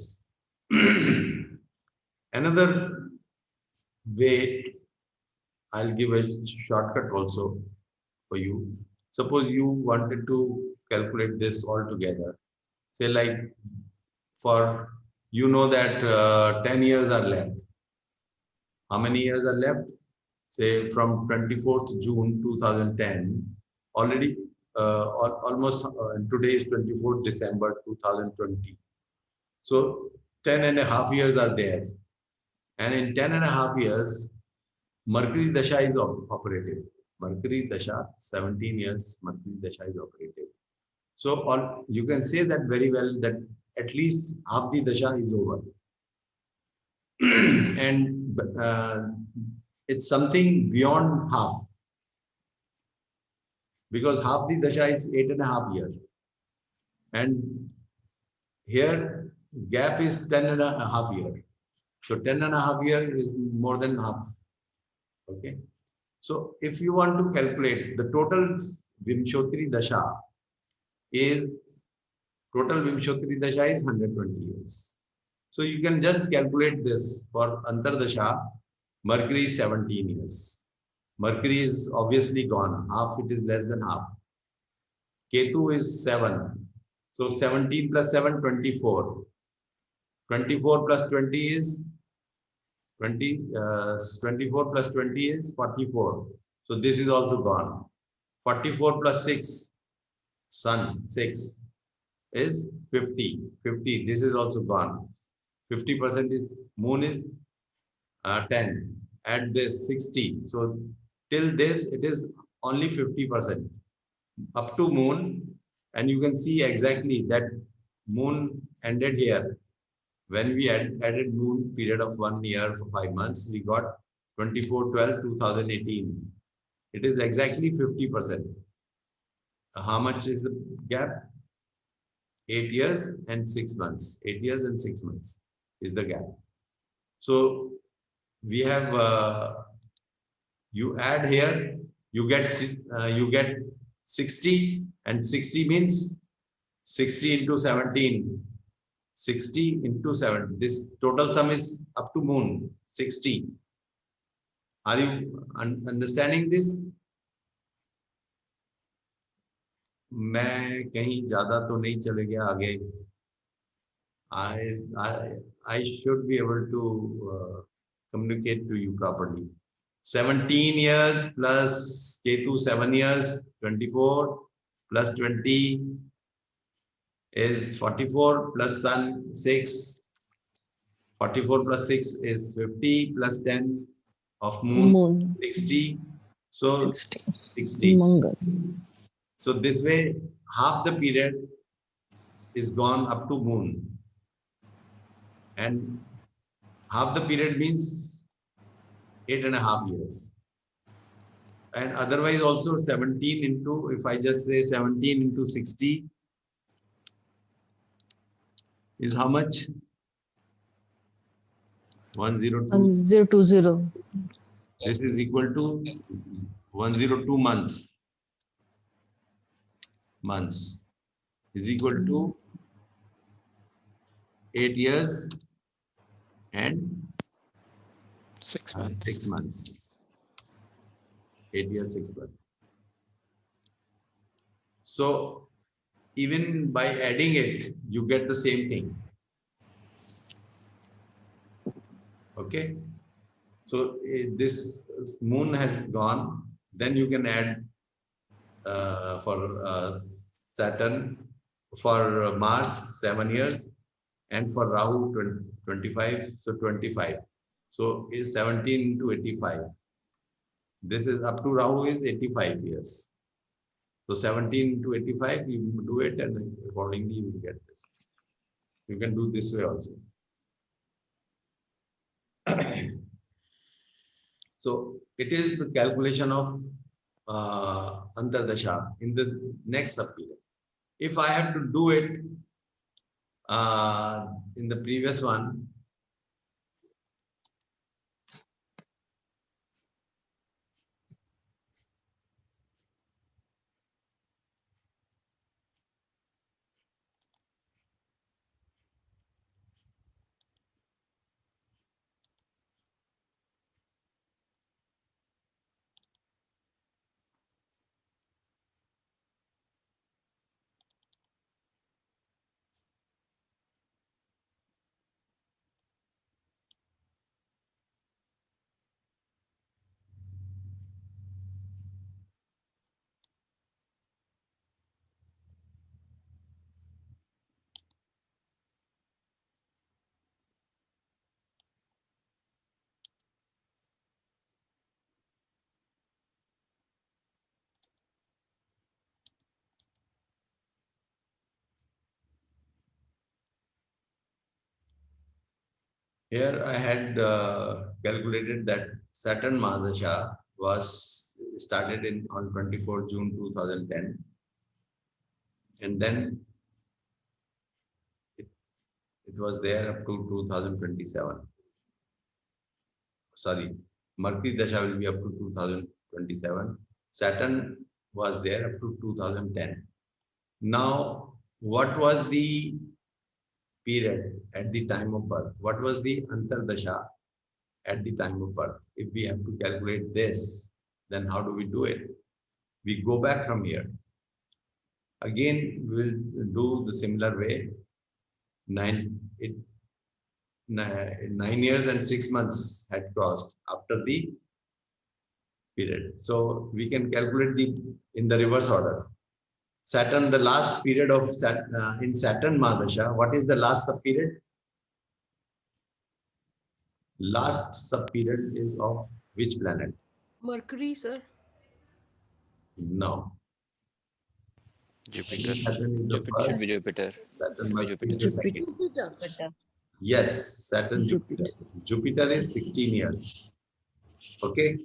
Another way, I'll give a shortcut also for you. Suppose you wanted to calculate this all together. Say like, for you know that 10 years are left. How many years are left? Say from 24th June 2010, already almost today is 24th December 2020. So 10 and a half years are there. And in 10 and a half years, Mercury Dasha is operative. Mercury Dasha, 17 years, Mercury Dasha is operative. So you can say that very well, that at least half the Dasha is over. And it's something beyond half, because half the Dasha is 8.5 years. And here gap is 10.5 years. So 10.5 years is more than half. Okay. So if you want to calculate the total Vimshotri Dasha is 120 years. So you can just calculate this for Antardasha. Mercury is 17 years. Mercury is obviously gone. Half, it is less than half. Ketu is 7. So 17 plus 7, 24. 24 plus 20 is 20. 24 plus 20 is 44. So this is also gone. 44 plus 6, Sun, 6 is 50. 50, this is also gone. 50% is Moon is 10. Add this 60. So till this, it is only 50%. Up to Moon, and you can see exactly that Moon ended here. When we added Moon period of 1 year for 5 months, we got 24/12/2018. It is exactly 50%. How much is the gap? 8 years and 6 months. 8 years and 6 months is the gap. So we have you add here, you get 60, and 60 means 60 into 17. 60 into 7. This total sum is up to Moon, 60. Are you understanding this? मैं कहीं ज्यादा तो नहीं चले गया आगे. I should be able to communicate to you properly. 17 years plus K2 7 years, 24 plus 20 is 44 plus Sun 6. 44 plus 6 is 50 plus 10 of Moon 60. So 60. Mangal. So this way, half the period is gone up to Moon. And half the period means 8.5 years. And otherwise also 17 into, if I just say 17 into 60 is how much? 102. 1020. This is equal to 102 months. Months is equal to 8 years and 6 months. 6 months. 8 years, 6 months. So even by adding it, you get the same thing. Okay. So this moon has gone. Then you can add for Saturn, for Mars 7 years, and for Rahu 25. So 25. So is 17 to 85. This is up to Rahu is 85 years. So 17 to 85, you do it, and accordingly you will get this. You can do this way also. So it is the calculation of Antardasha in the next sub-period. If I have to do it in the previous one, here I had calculated that Saturn Mahadasha was started on 24 June 2010, and then it was there up to 2027. Sorry, Mercury Dasha will be up to 2027. Saturn was there up to 2010. Now, what was the period at the time of birth? What was the Antardasha at the time of birth? If we have to calculate this, then how do we do it? We go back from here. Again, we'll do the similar way. 9 years and 6 months had crossed after the period. So we can calculate in the reverse order. Saturn, the last period of in Saturn Mahadasha, what is the last sub-period? Last sub-period is of which planet? Mercury, sir. No. Jupiter. Saturn is the Should first. be Jupiter. Saturn Should be must be Jupiter. the second. Jupiter. Yes, Saturn, Jupiter. Jupiter is 16 years. Okay,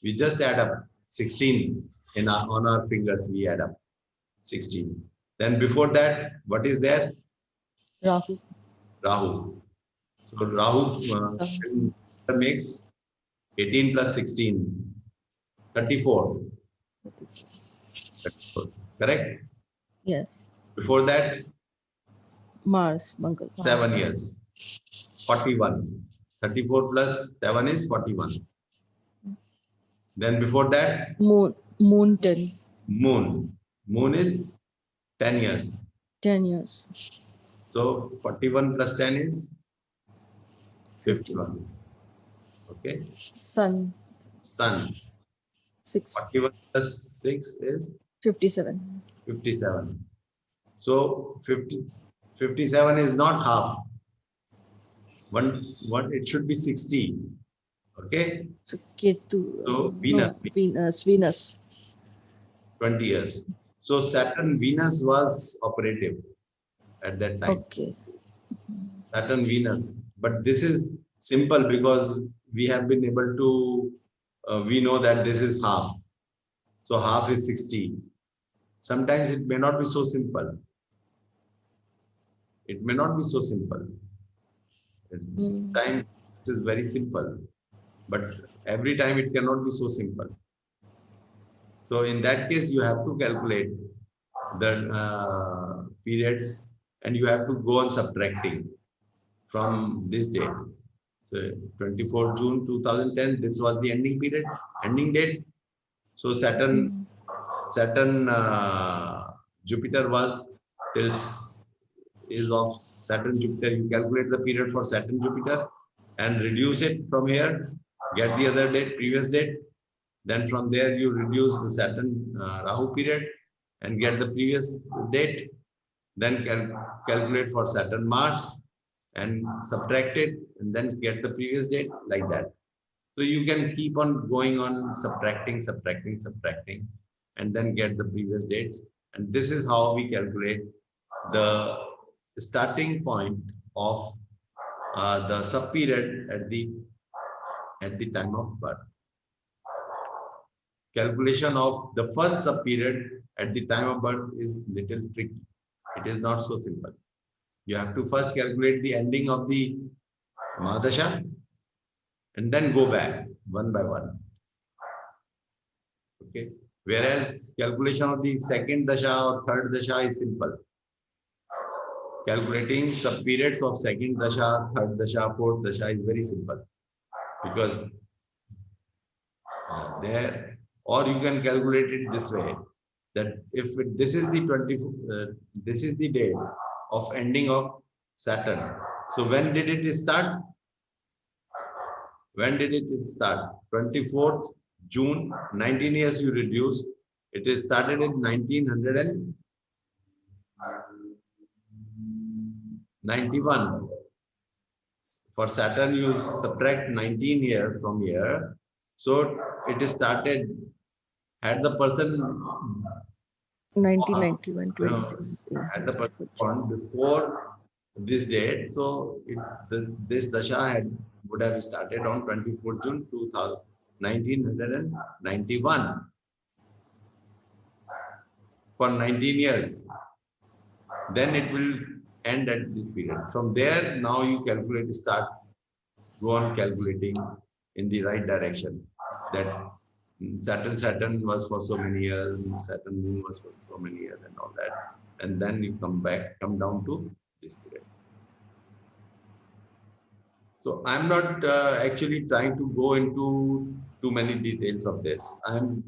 we just add up 16 on our fingers. We add up 16. Then before that, what is there? Rahu. Rahu. So Rahu makes 18 plus 16, 34. 34. Correct? Yes. Before that, Mars, Mangal. 7 years, 41. 34 plus 7 is 41. Then before that, Moon 10. Moon. Moon is 10 years. 10 years. So 41 plus 10 is 51. Okay. Sun Sun. 6. 41 plus 6 is 57. 57. So 57 is not half. One, it should be 60. Okay. So Ketu. So Venus. No, Venus. 20 years. So Saturn, Venus was operative at that time. Okay. Saturn, Venus. But this is simple because we have been able to, we know that this is half. So half is 60. Sometimes it may not be so simple. It may not be so simple. This time This is very simple, but every time it cannot be so simple. So in that case, you have to calculate the periods, and you have to go on subtracting from this date. So 24 June 2010, this was the ending period, ending date. So Saturn Jupiter was till is of Saturn Jupiter. You calculate the period for Saturn Jupiter and reduce it from here, get the other date, previous date. Then from there you reduce the Saturn Rahu period and get the previous date. Then calculate for Saturn Mars and subtract it, and then get the previous date, like that. So you can keep on going on subtracting, and then get the previous dates. And this is how we calculate the starting point of the subperiod at the time of birth. Calculation of the first subperiod at the time of birth is little tricky. It is not so simple. You have to first calculate the ending of the Mahadasha and then go back one by one. Okay. Whereas calculation of the second Dasha or third Dasha is simple. Calculating subperiods of second Dasha, third Dasha, fourth Dasha is very simple, because there, or you can calculate it this way, that if this is the this is the date of ending of Saturn. So when did it start? When did it start? 24th June, 19 years you reduce. It is started in 1991. For Saturn, you subtract 19 years from here. So it is started, had the person 1991, 26. had the person born before this date, so this Dasha would have started on 24 June 1991 for 19 years. Then it will end at this period. From there, now you calculate, go on calculating in the right direction, that Saturn was for so many years, Saturn moon was for so many years, and all that. And then you come down to this period. So I'm not actually trying to go into too many details of this. I'm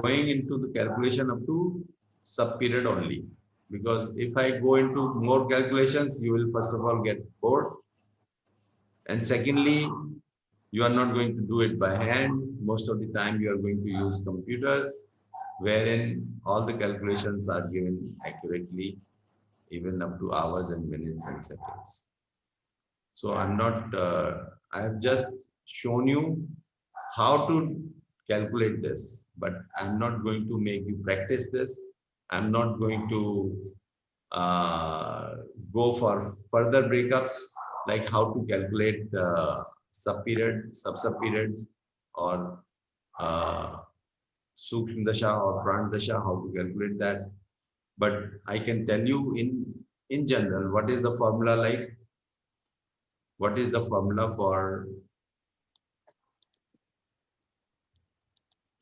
going into the calculation up to sub-period only. Because if I go into more calculations, you will first of all get bored. And secondly, you are not going to do it by hand. Most of the time you are going to use computers, wherein all the calculations are given accurately, even up to hours and minutes and seconds. So I'm not, I have just shown you how to calculate this, but I'm not going to make you practice this. I'm not going to go for further breakups, like how to calculate sub-period, sub-periods, or Sukshma Dasha or Pran Dasha, how to calculate that. But I can tell you in general, what is the formula like? What is the formula for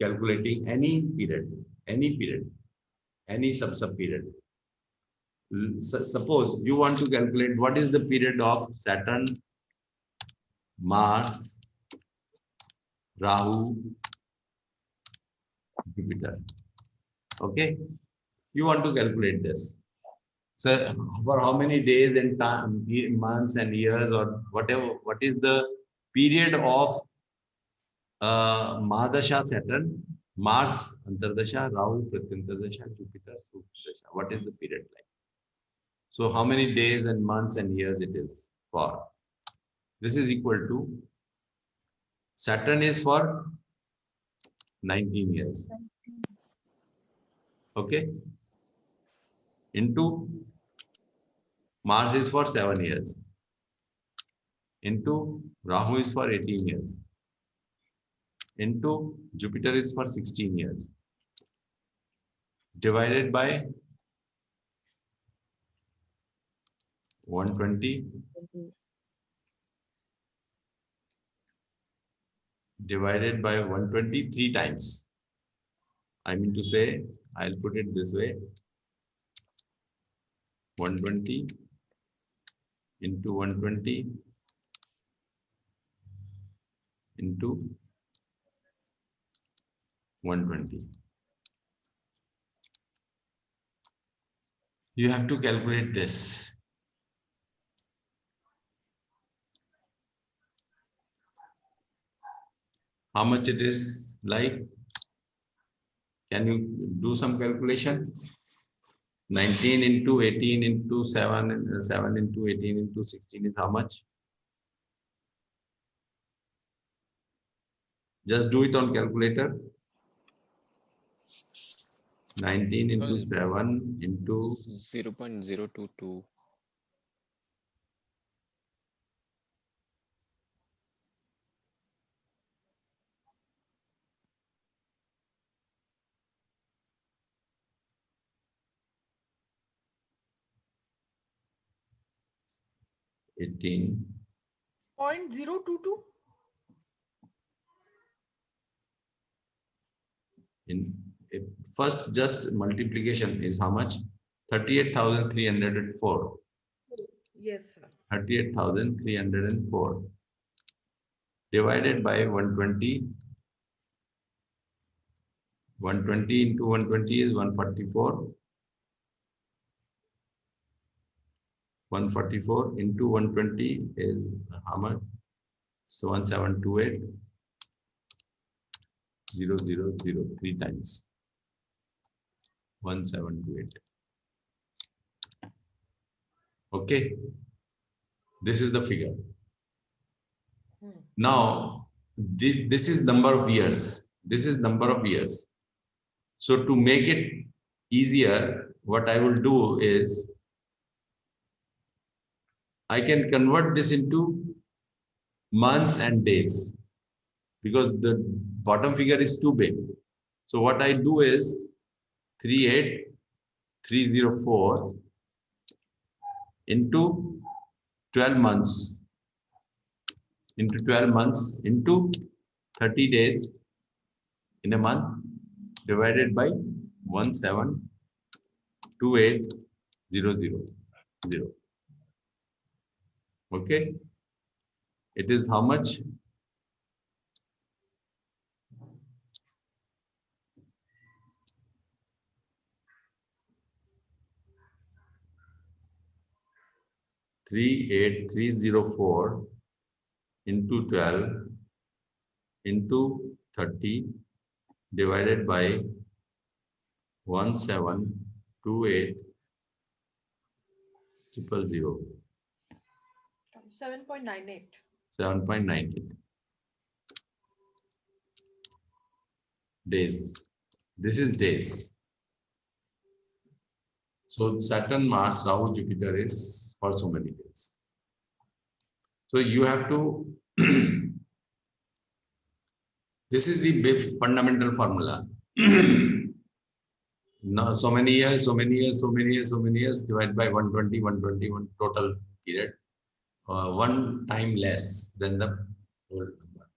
calculating any period, any sub-period? Suppose you want to calculate what is the period of Saturn, Mars, Rahu, Jupiter. Okay, you want to calculate this. So for how many days and time, months and years or whatever, what is the period of Mahadasha Saturn, Mars Antardasha, Rahu Pratyantardasha, Jupiter Sukhdasha? What is the period like? So how many days and months and years it is for? This is equal to, Saturn is for 19 years. Okay. Into Mars is for 7 years. Into Rahu is for 18 years. Into Jupiter is for 16 years. Divided by 120. divided by 123 times. I mean to say, I'll put it this way. 120 into 120 into 120. You have to calculate this. How much it is like? Can you do some calculation? 19 into 18 into 7, and 7 into 18 into 16 is how much? Just do it on calculator. 19 into 7 into 0.022. 18. 0.022. In first, just multiplication is how much? 38,304. Yes, sir. 38,304 divided by 120. 120 into 120 is 144. 144 into 120 is how much? So 1728. 0,003 times 1728. Okay, this is the figure. Now this is number of years. This is number of years. So to make it easier, what I will do is I can convert this into months and days, because the bottom figure is too big. So what I do is 38,304 into 12 months, into 12 months into 30 days in a month, divided by 1728,000. Okay, it is how much? Three 8,304 into 12 into 30 divided by 1728,000. 7.98. 7.98 days. This is days. So Saturn, Mars, Rahu, Jupiter is for so many days. So you have to, this is the big fundamental formula. Now, so many years, so many years, so many years, so many years, divided by 120, 121 total period. One time less than the whole number.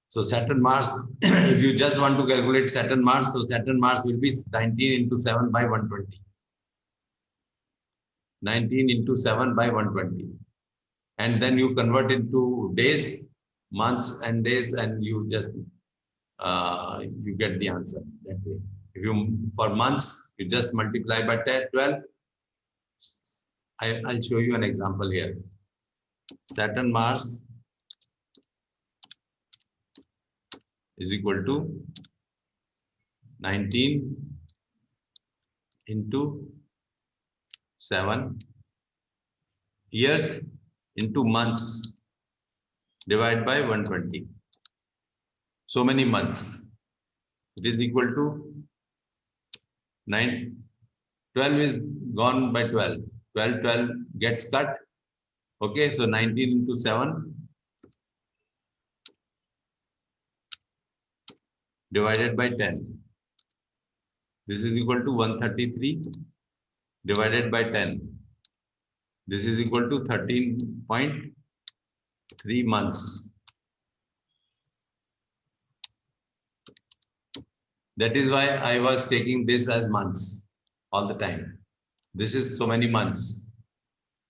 So Saturn, Mars, if you just want to calculate Saturn, Mars, so Saturn, Mars will be 19 into 7 by 120. 19 into 7 by 120. And then you convert into days, months and days, and you just, you get the answer that way. If you, for months, you just multiply by 12. I'll show you an example here. Saturn, Mars is equal to 19 into 7 years into months divided by 120. So many months. It is equal to 9. 12 is gone by 12. 12 gets cut. Okay, so 19 into 7 divided by 10. This is equal to 133 divided by 10. This is equal to 13.3 months. That is why I was taking this as months all the time. This is so many months.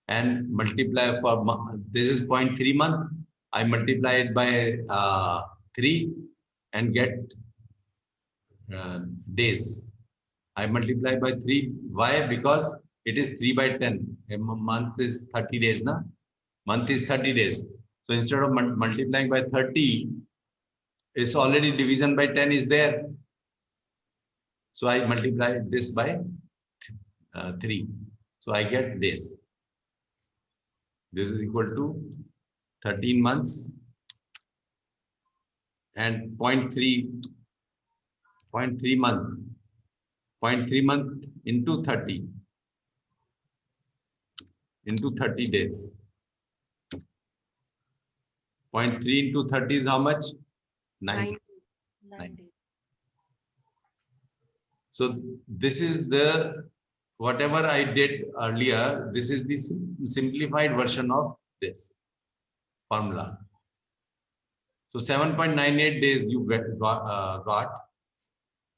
And multiply for, this is 0.3 month. I multiply it by 3 and get days. I multiply by 3. Why? Because it is 3 by 10. A month is 30 days. Na? Month is 30 days. So instead of multiplying by 30, it's already division by 10 is there. So I multiply this by 3. So I get days. This is equal to 13 months and 0.3 month. 0.3 month into 30 days. 0.3 into 30 is how much? 9. 9. So this is the, whatever I did earlier, this is the simplified version of this formula. So 7.98 days you got.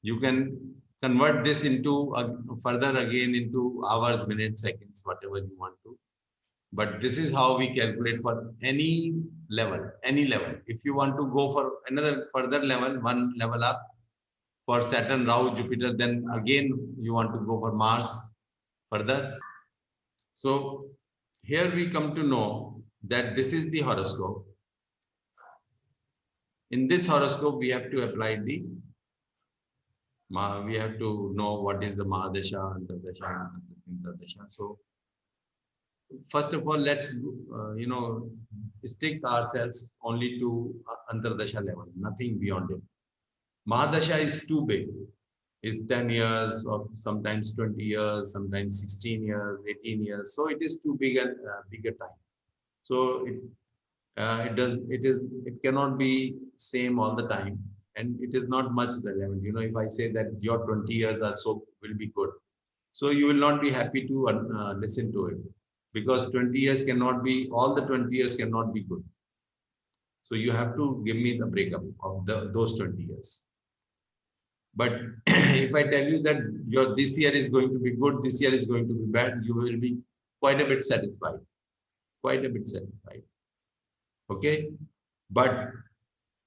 You can convert this into further again into hours, minutes, seconds, whatever you want to. But this is how we calculate for any level, any level. If you want to go for another further level, one level up for Saturn, Rahu, Jupiter, then again you want to go for Mars further. So here we come to know that this is the horoscope. In this horoscope, we have to apply the, we have to know what is the Mahadasha, Antardasha, Antardasha. So first of all, let's stick ourselves only to Antardasha level, nothing beyond it. Mahadasha is too big. It's 10 years or sometimes 20 years, sometimes 16 years, 18 years. So it is too big a bigger time. So it cannot be same all the time, and it is not much relevant. You know, if I say that your 20 years or so will be good, so you will not be happy to listen to it, because 20 years cannot be, all the 20 years cannot be good. So you have to give me the breakup of those 20 years. But if I tell you that your this year is going to be good, this year is going to be bad, you will be quite a bit satisfied. Quite a bit satisfied. Okay? But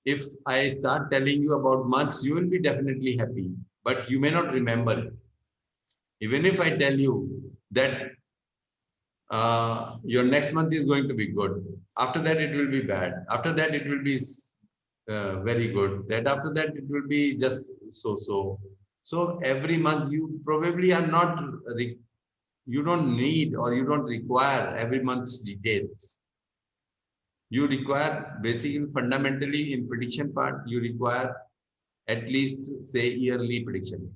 if I start telling you about months, you will be definitely happy, but you may not remember it. Even if I tell you that your next month is going to be good, after that it will be bad, after that it will be very good, that after that it will be just so. So every month you probably are not, you don't need or you don't require every month's details. You require basically, fundamentally in prediction part, you require at least say yearly prediction.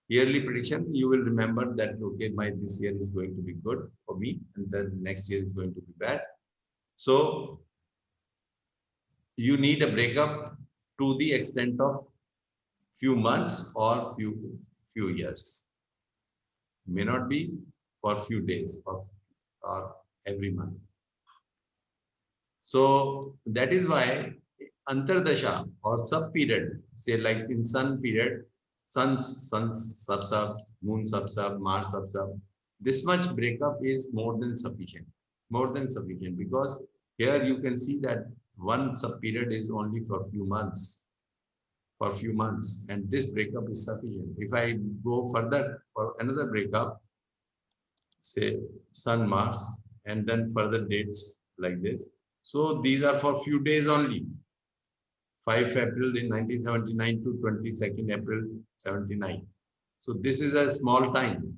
Yearly prediction, you will remember that, okay, this year is going to be good for me and then next year is going to be bad. So you need a breakup to the extent of few months or few years. May not be for few days or every month. So that is why Antardasha or sub period, say like in sun period, sun sub, moon sub, Mars sub, this much breakup is more than sufficient. More than sufficient, because here you can see that one sub period is only for few months. For few months, and this breakup is sufficient. If I go further for another breakup, say Sun Mars, and then further dates like this. So these are for few days only. 5 April in 1979 to 22nd April 79. So this is a small time.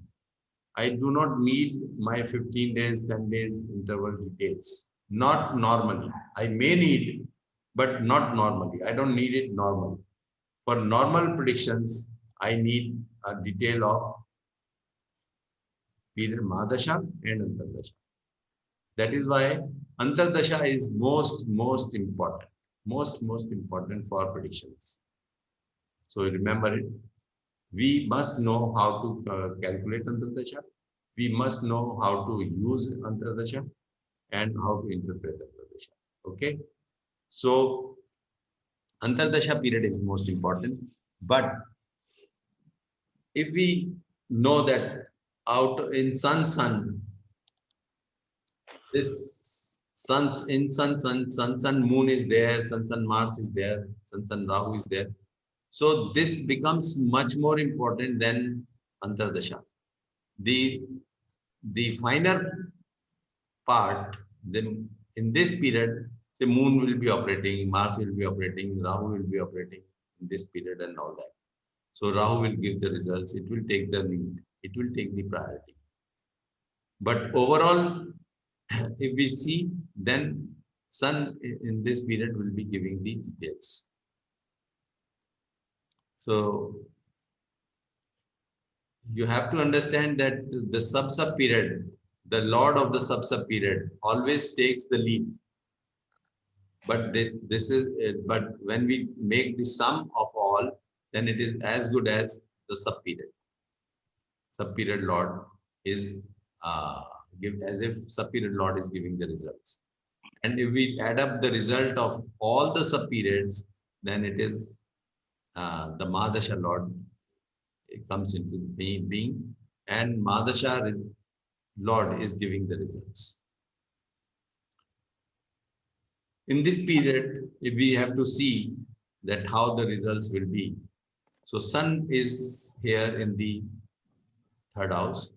I do not need my 15 days, 10 days interval details. Not normally. I may need, but not normally. I don't need it normally. For normal predictions, I need a detail of period Mahadasha and Antardasha. That is why Antardasha is most important. Most important for predictions. So remember it. We must know how to calculate Antardasha. We must know how to use Antardasha and how to interpret Antardasha. Okay. So Antardasha period is most important. But if we know that out in sun, this sun, moon is there, sun, Mars is there, sun, Rahu is there. So this becomes much more important than Antardasha. The finer part, then in this period, say moon will be operating, Mars will be operating, Rahu will be operating in this period and all that. So Rahu will give the results, it will take the lead, it will take the priority. But overall, if we see, then sun in this period will be giving the details. So you have to understand that the sub period, the lord of the sub period always takes the lead. But but when we make the sum of all, then it is as good as the sub period lord is give as if sub period lord is giving the results. And if we add up the result of all the sub periods, then it is the Mahadasha lord, it comes into being, and Mahadasha lord is giving the results. In this period, if we have to see that how the results will be. So sun is here in the third house.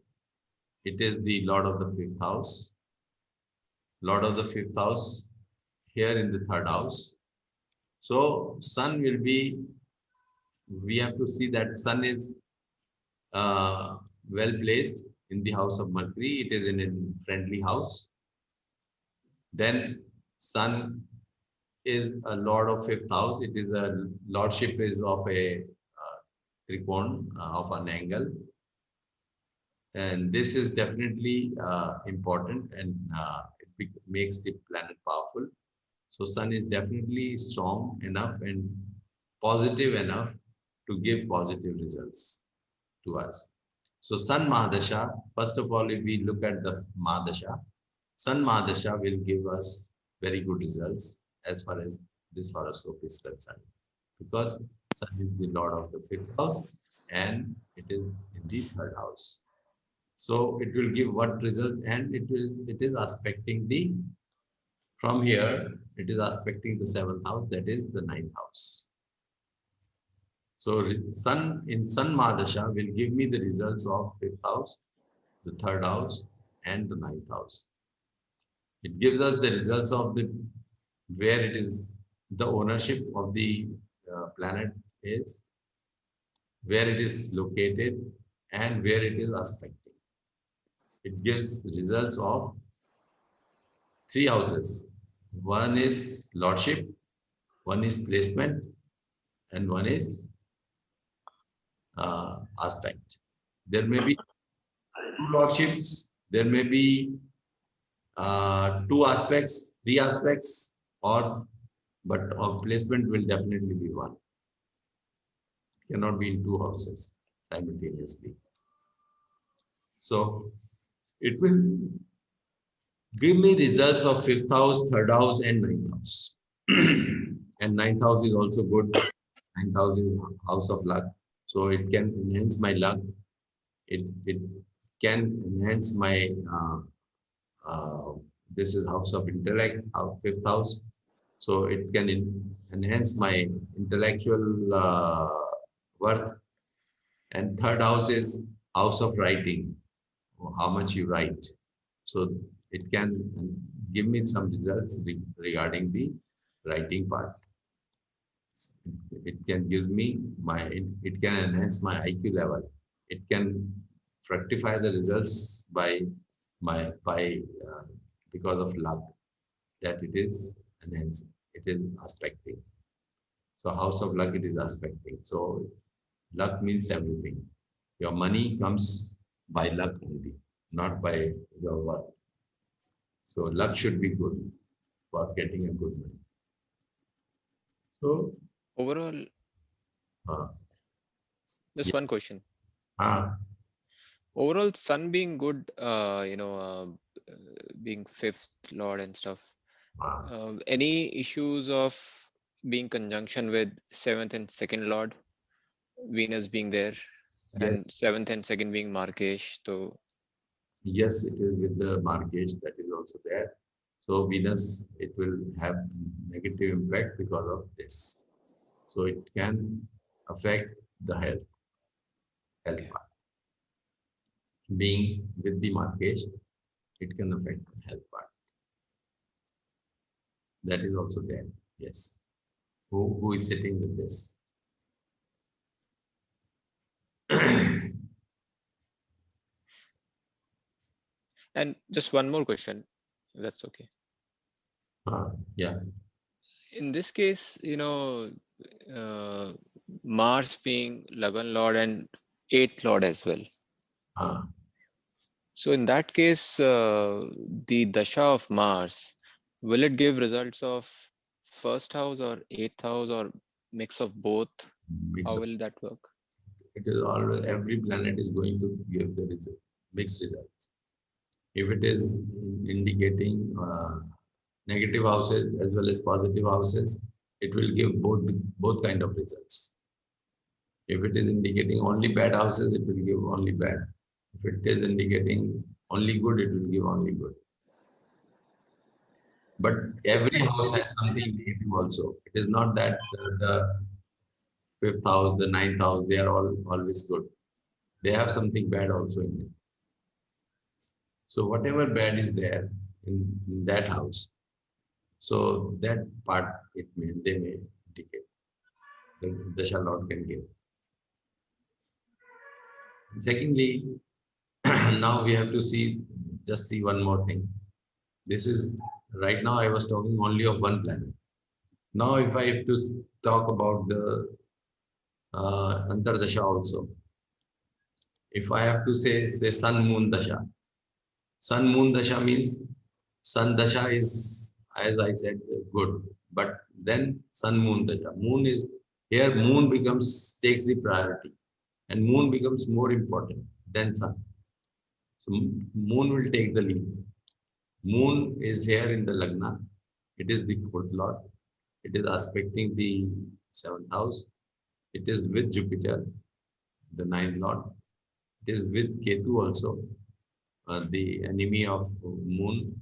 It is the lord of the fifth house. Lord of the fifth house here in the third house. So sun will be, we have to see that sun is well placed in the house of Mercury. It is in a friendly house. Then sun is a lord of fifth house. It is a lordship is of a trikon, of an angle. And this is definitely important, and it makes the planet powerful. So sun is definitely strong enough and positive enough to give positive results to us. So sun Mahadasha, first of all, if we look at the Mahadasha, sun Mahadasha will give us very good results as far as this horoscope is concerned, because sun is the lord of the fifth house and it is in the third house. So it will give what results, and it is aspecting the, from here, it is aspecting the seventh house, that is the ninth house. So sun in sun Mahadasha will give me the results of fifth house, the third house, and the ninth house. It gives us the results of the where it is, the ownership of the planet is, where it is located, and where it is aspecting. It gives results of three houses. One is lordship, one is placement, and one is aspect. There may be two lordships, there may be two aspects, three aspects, but placement will definitely be one. Cannot be in two houses simultaneously. So it will give me results of fifth house, third house, and ninth house. And ninth house is also good. Ninth house is house of luck. So it can enhance my luck. It can enhance my, this is house of intellect, fifth house. So it can enhance my intellectual worth. And third house is house of writing, how much you write. So it can give me some results regarding the writing part. It can give me it can enhance my IQ level. It can fructify the results because of luck that it is enhancing. It is aspecting. So house of luck, it is aspecting. So luck means everything. Your money comes by luck only, not by your work. So luck should be good for getting a good money. So Overall, just one question. Overall, sun being good, being fifth lord and stuff. Any issues of being conjunction with seventh and second lord? Venus being there, Yes. and 7th and 2nd being Markesh. So Yes, it is with the Markesh that is also there. So Venus, it will have negative impact because of this. So it can affect the health Okay. part. Being with the Markesh, it can affect the health part. That is also there. Yes. Who is sitting with this? and just one more question, if that's okay. Yeah. In this case, uh, Mars being Lagan Lord and 8th Lord as well. Uh, So in that case, the Dasha of Mars, will it give results of 1st house or 8th house or mix of both? mix How up. will that work? It is always, every planet is going to give the result, mixed results. If it is indicating negative houses as well as positive houses, it will give both kind of results. If it is indicating only bad houses, it will give only bad. If it is indicating only good, it will give only good. But every house has something negative also. It is not that the 5th house, the 9th house, they are all always good. They have something bad also in it. So whatever bad is there in that house, so that part they may indicate. The Dasha Lord can give. Secondly, now we have to see one more thing. This is right now I was talking only of one planet. Now if I have to talk about the Antardasha also. If I have to say Sun Moon Dasha. Sun Moon Dasha means Sun Dasha is, as I said, good. But then Sun Moon Dasha. Moon is here, Moon takes the priority. And Moon becomes more important than Sun. So Moon will take the lead. Moon is here in the Lagna. It is the 4th Lord. It is aspecting the 7th house. It is with Jupiter, the 9th Lord. It is with Ketu also, the enemy of Moon.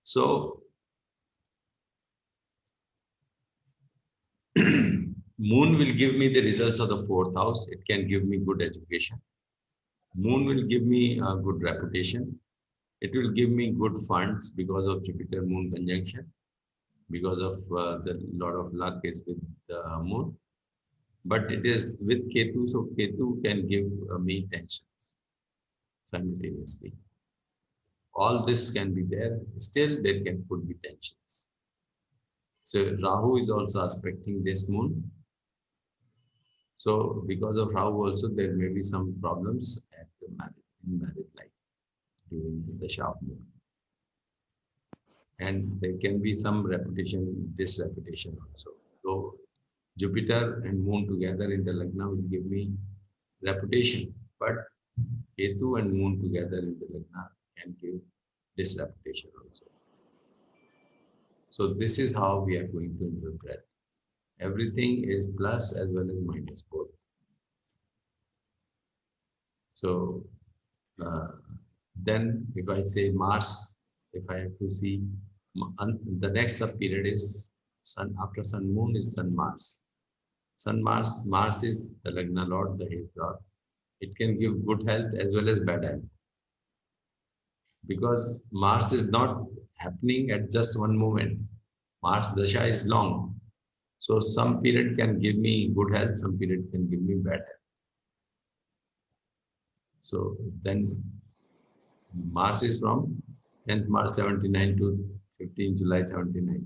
So Moon will give me the results of the 4th house. It can give me good education. Moon will give me a good reputation. It will give me good funds because of Jupiter Moon conjunction, because of the lot of luck is with the Moon. But it is with Ketu, so Ketu can give me tensions simultaneously. All this can be there, still there could be tensions. So Rahu is also aspecting this Moon. So because of Rahu also, there may be some problems at the marriage life during the Dasha of Moon. And there can be some disreputation also. So Jupiter and Moon together in the Lagna will give me reputation, but Ketu and Moon together in the Lagna can give disreputation also. So this is how we are going to interpret. Everything is plus as well as minus both. So then if I say Mars, if I have to see, the next sub period is Sun, after Sun Moon is Sun Mars. Sun Mars, Mars is the Lagna Lord, the 8th Lord. It can give good health as well as bad health. Because Mars is not happening at just one moment. Mars Dasha is long. So some period can give me good health, some period can give me bad health. So then Mars is from 10th March 79 to 15 July 79,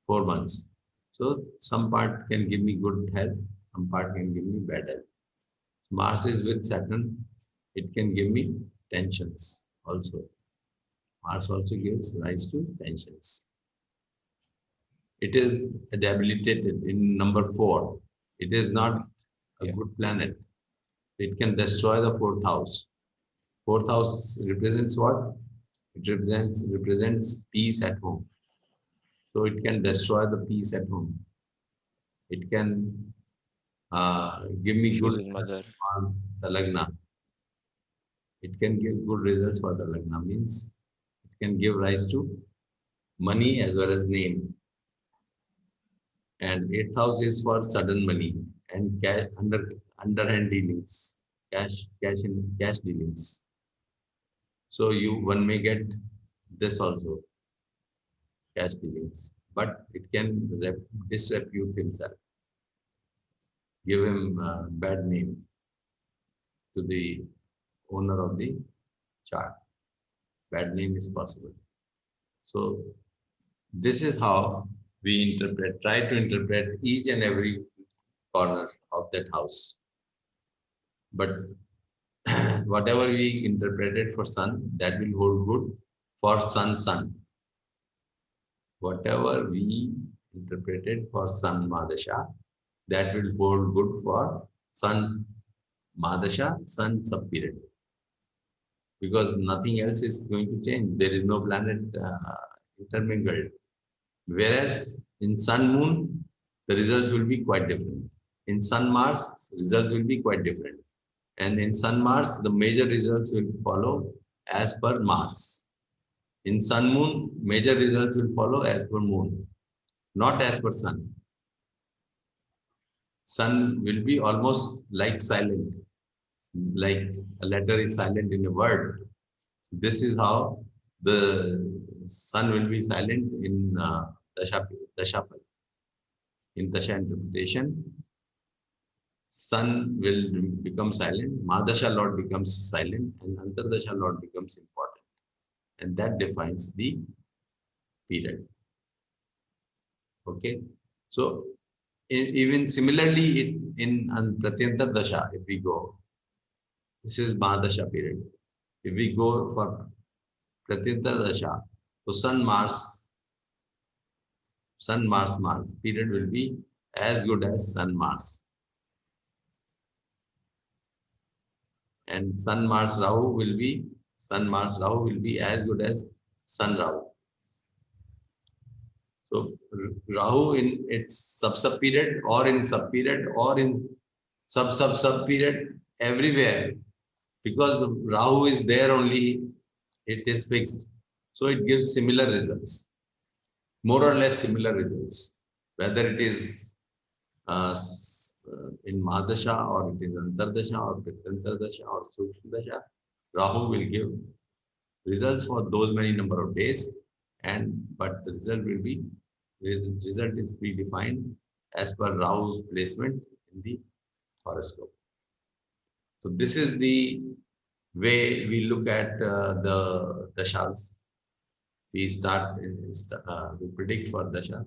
4 months. So some part can give me good health, some part can give me bad health. So Mars is with Saturn, it can give me tensions also. Mars also gives rise to tensions. It is debilitated in number 4. It is not a good planet. It can destroy the 4th house. 4th house represents what? It represents peace at home. So it can destroy the peace at home. It can give me good Choose his mother. on the lagna. It can give good results for the lagna, means it can give rise to money as well as name. And 8th house is for sudden money and cash, underhand dealings, cash dealings. So one may get this also, cash dealings, but it can disrepute himself, give him a bad name to the owner of the chart. Bad name is possible. So this is how we try to interpret each and every corner of that house. But whatever we interpreted for sun, that will hold good for sun. Whatever we interpreted for sun Mahadasha, that will hold good for sun Mahadasha, sun sub-period. Because nothing else is going to change. There is no planet intermingled. Whereas in sun moon, the results will be quite different. In sun Mars, results will be quite different. And in sun Mars, the major results will follow as per Mars. In sun moon, major results will follow as per moon, not as per sun. Sun will be almost like silent, like a letter is silent in a word. So this is how the sun will be silent in Dasha. In Dasha interpretation, sun will become silent, Mahadasha Lord becomes silent, and Antardasha Lord becomes important. And that defines the period. Okay. So even similarly in Pratyantar Dasha, if we go, this is Mahadasha period. If we go for Pratyantar Dasha, so Sun Mars period will be as good as Sun Mars. And Sun Mars Rahu will be as good as Sun Rahu. So Rahu in its sub period or in sub period or in sub period, everywhere, because the Rahu is there only, it is fixed. So it gives similar results, more or less similar results, whether it is in Mahadasha or it is Antardasha or Pratyantar or Sukshma Dasha. Rahu will give results for those many number of days, but the result is predefined as per Rahu's placement in the horoscope. So this is the way we look at the dashas. We predict for dasha.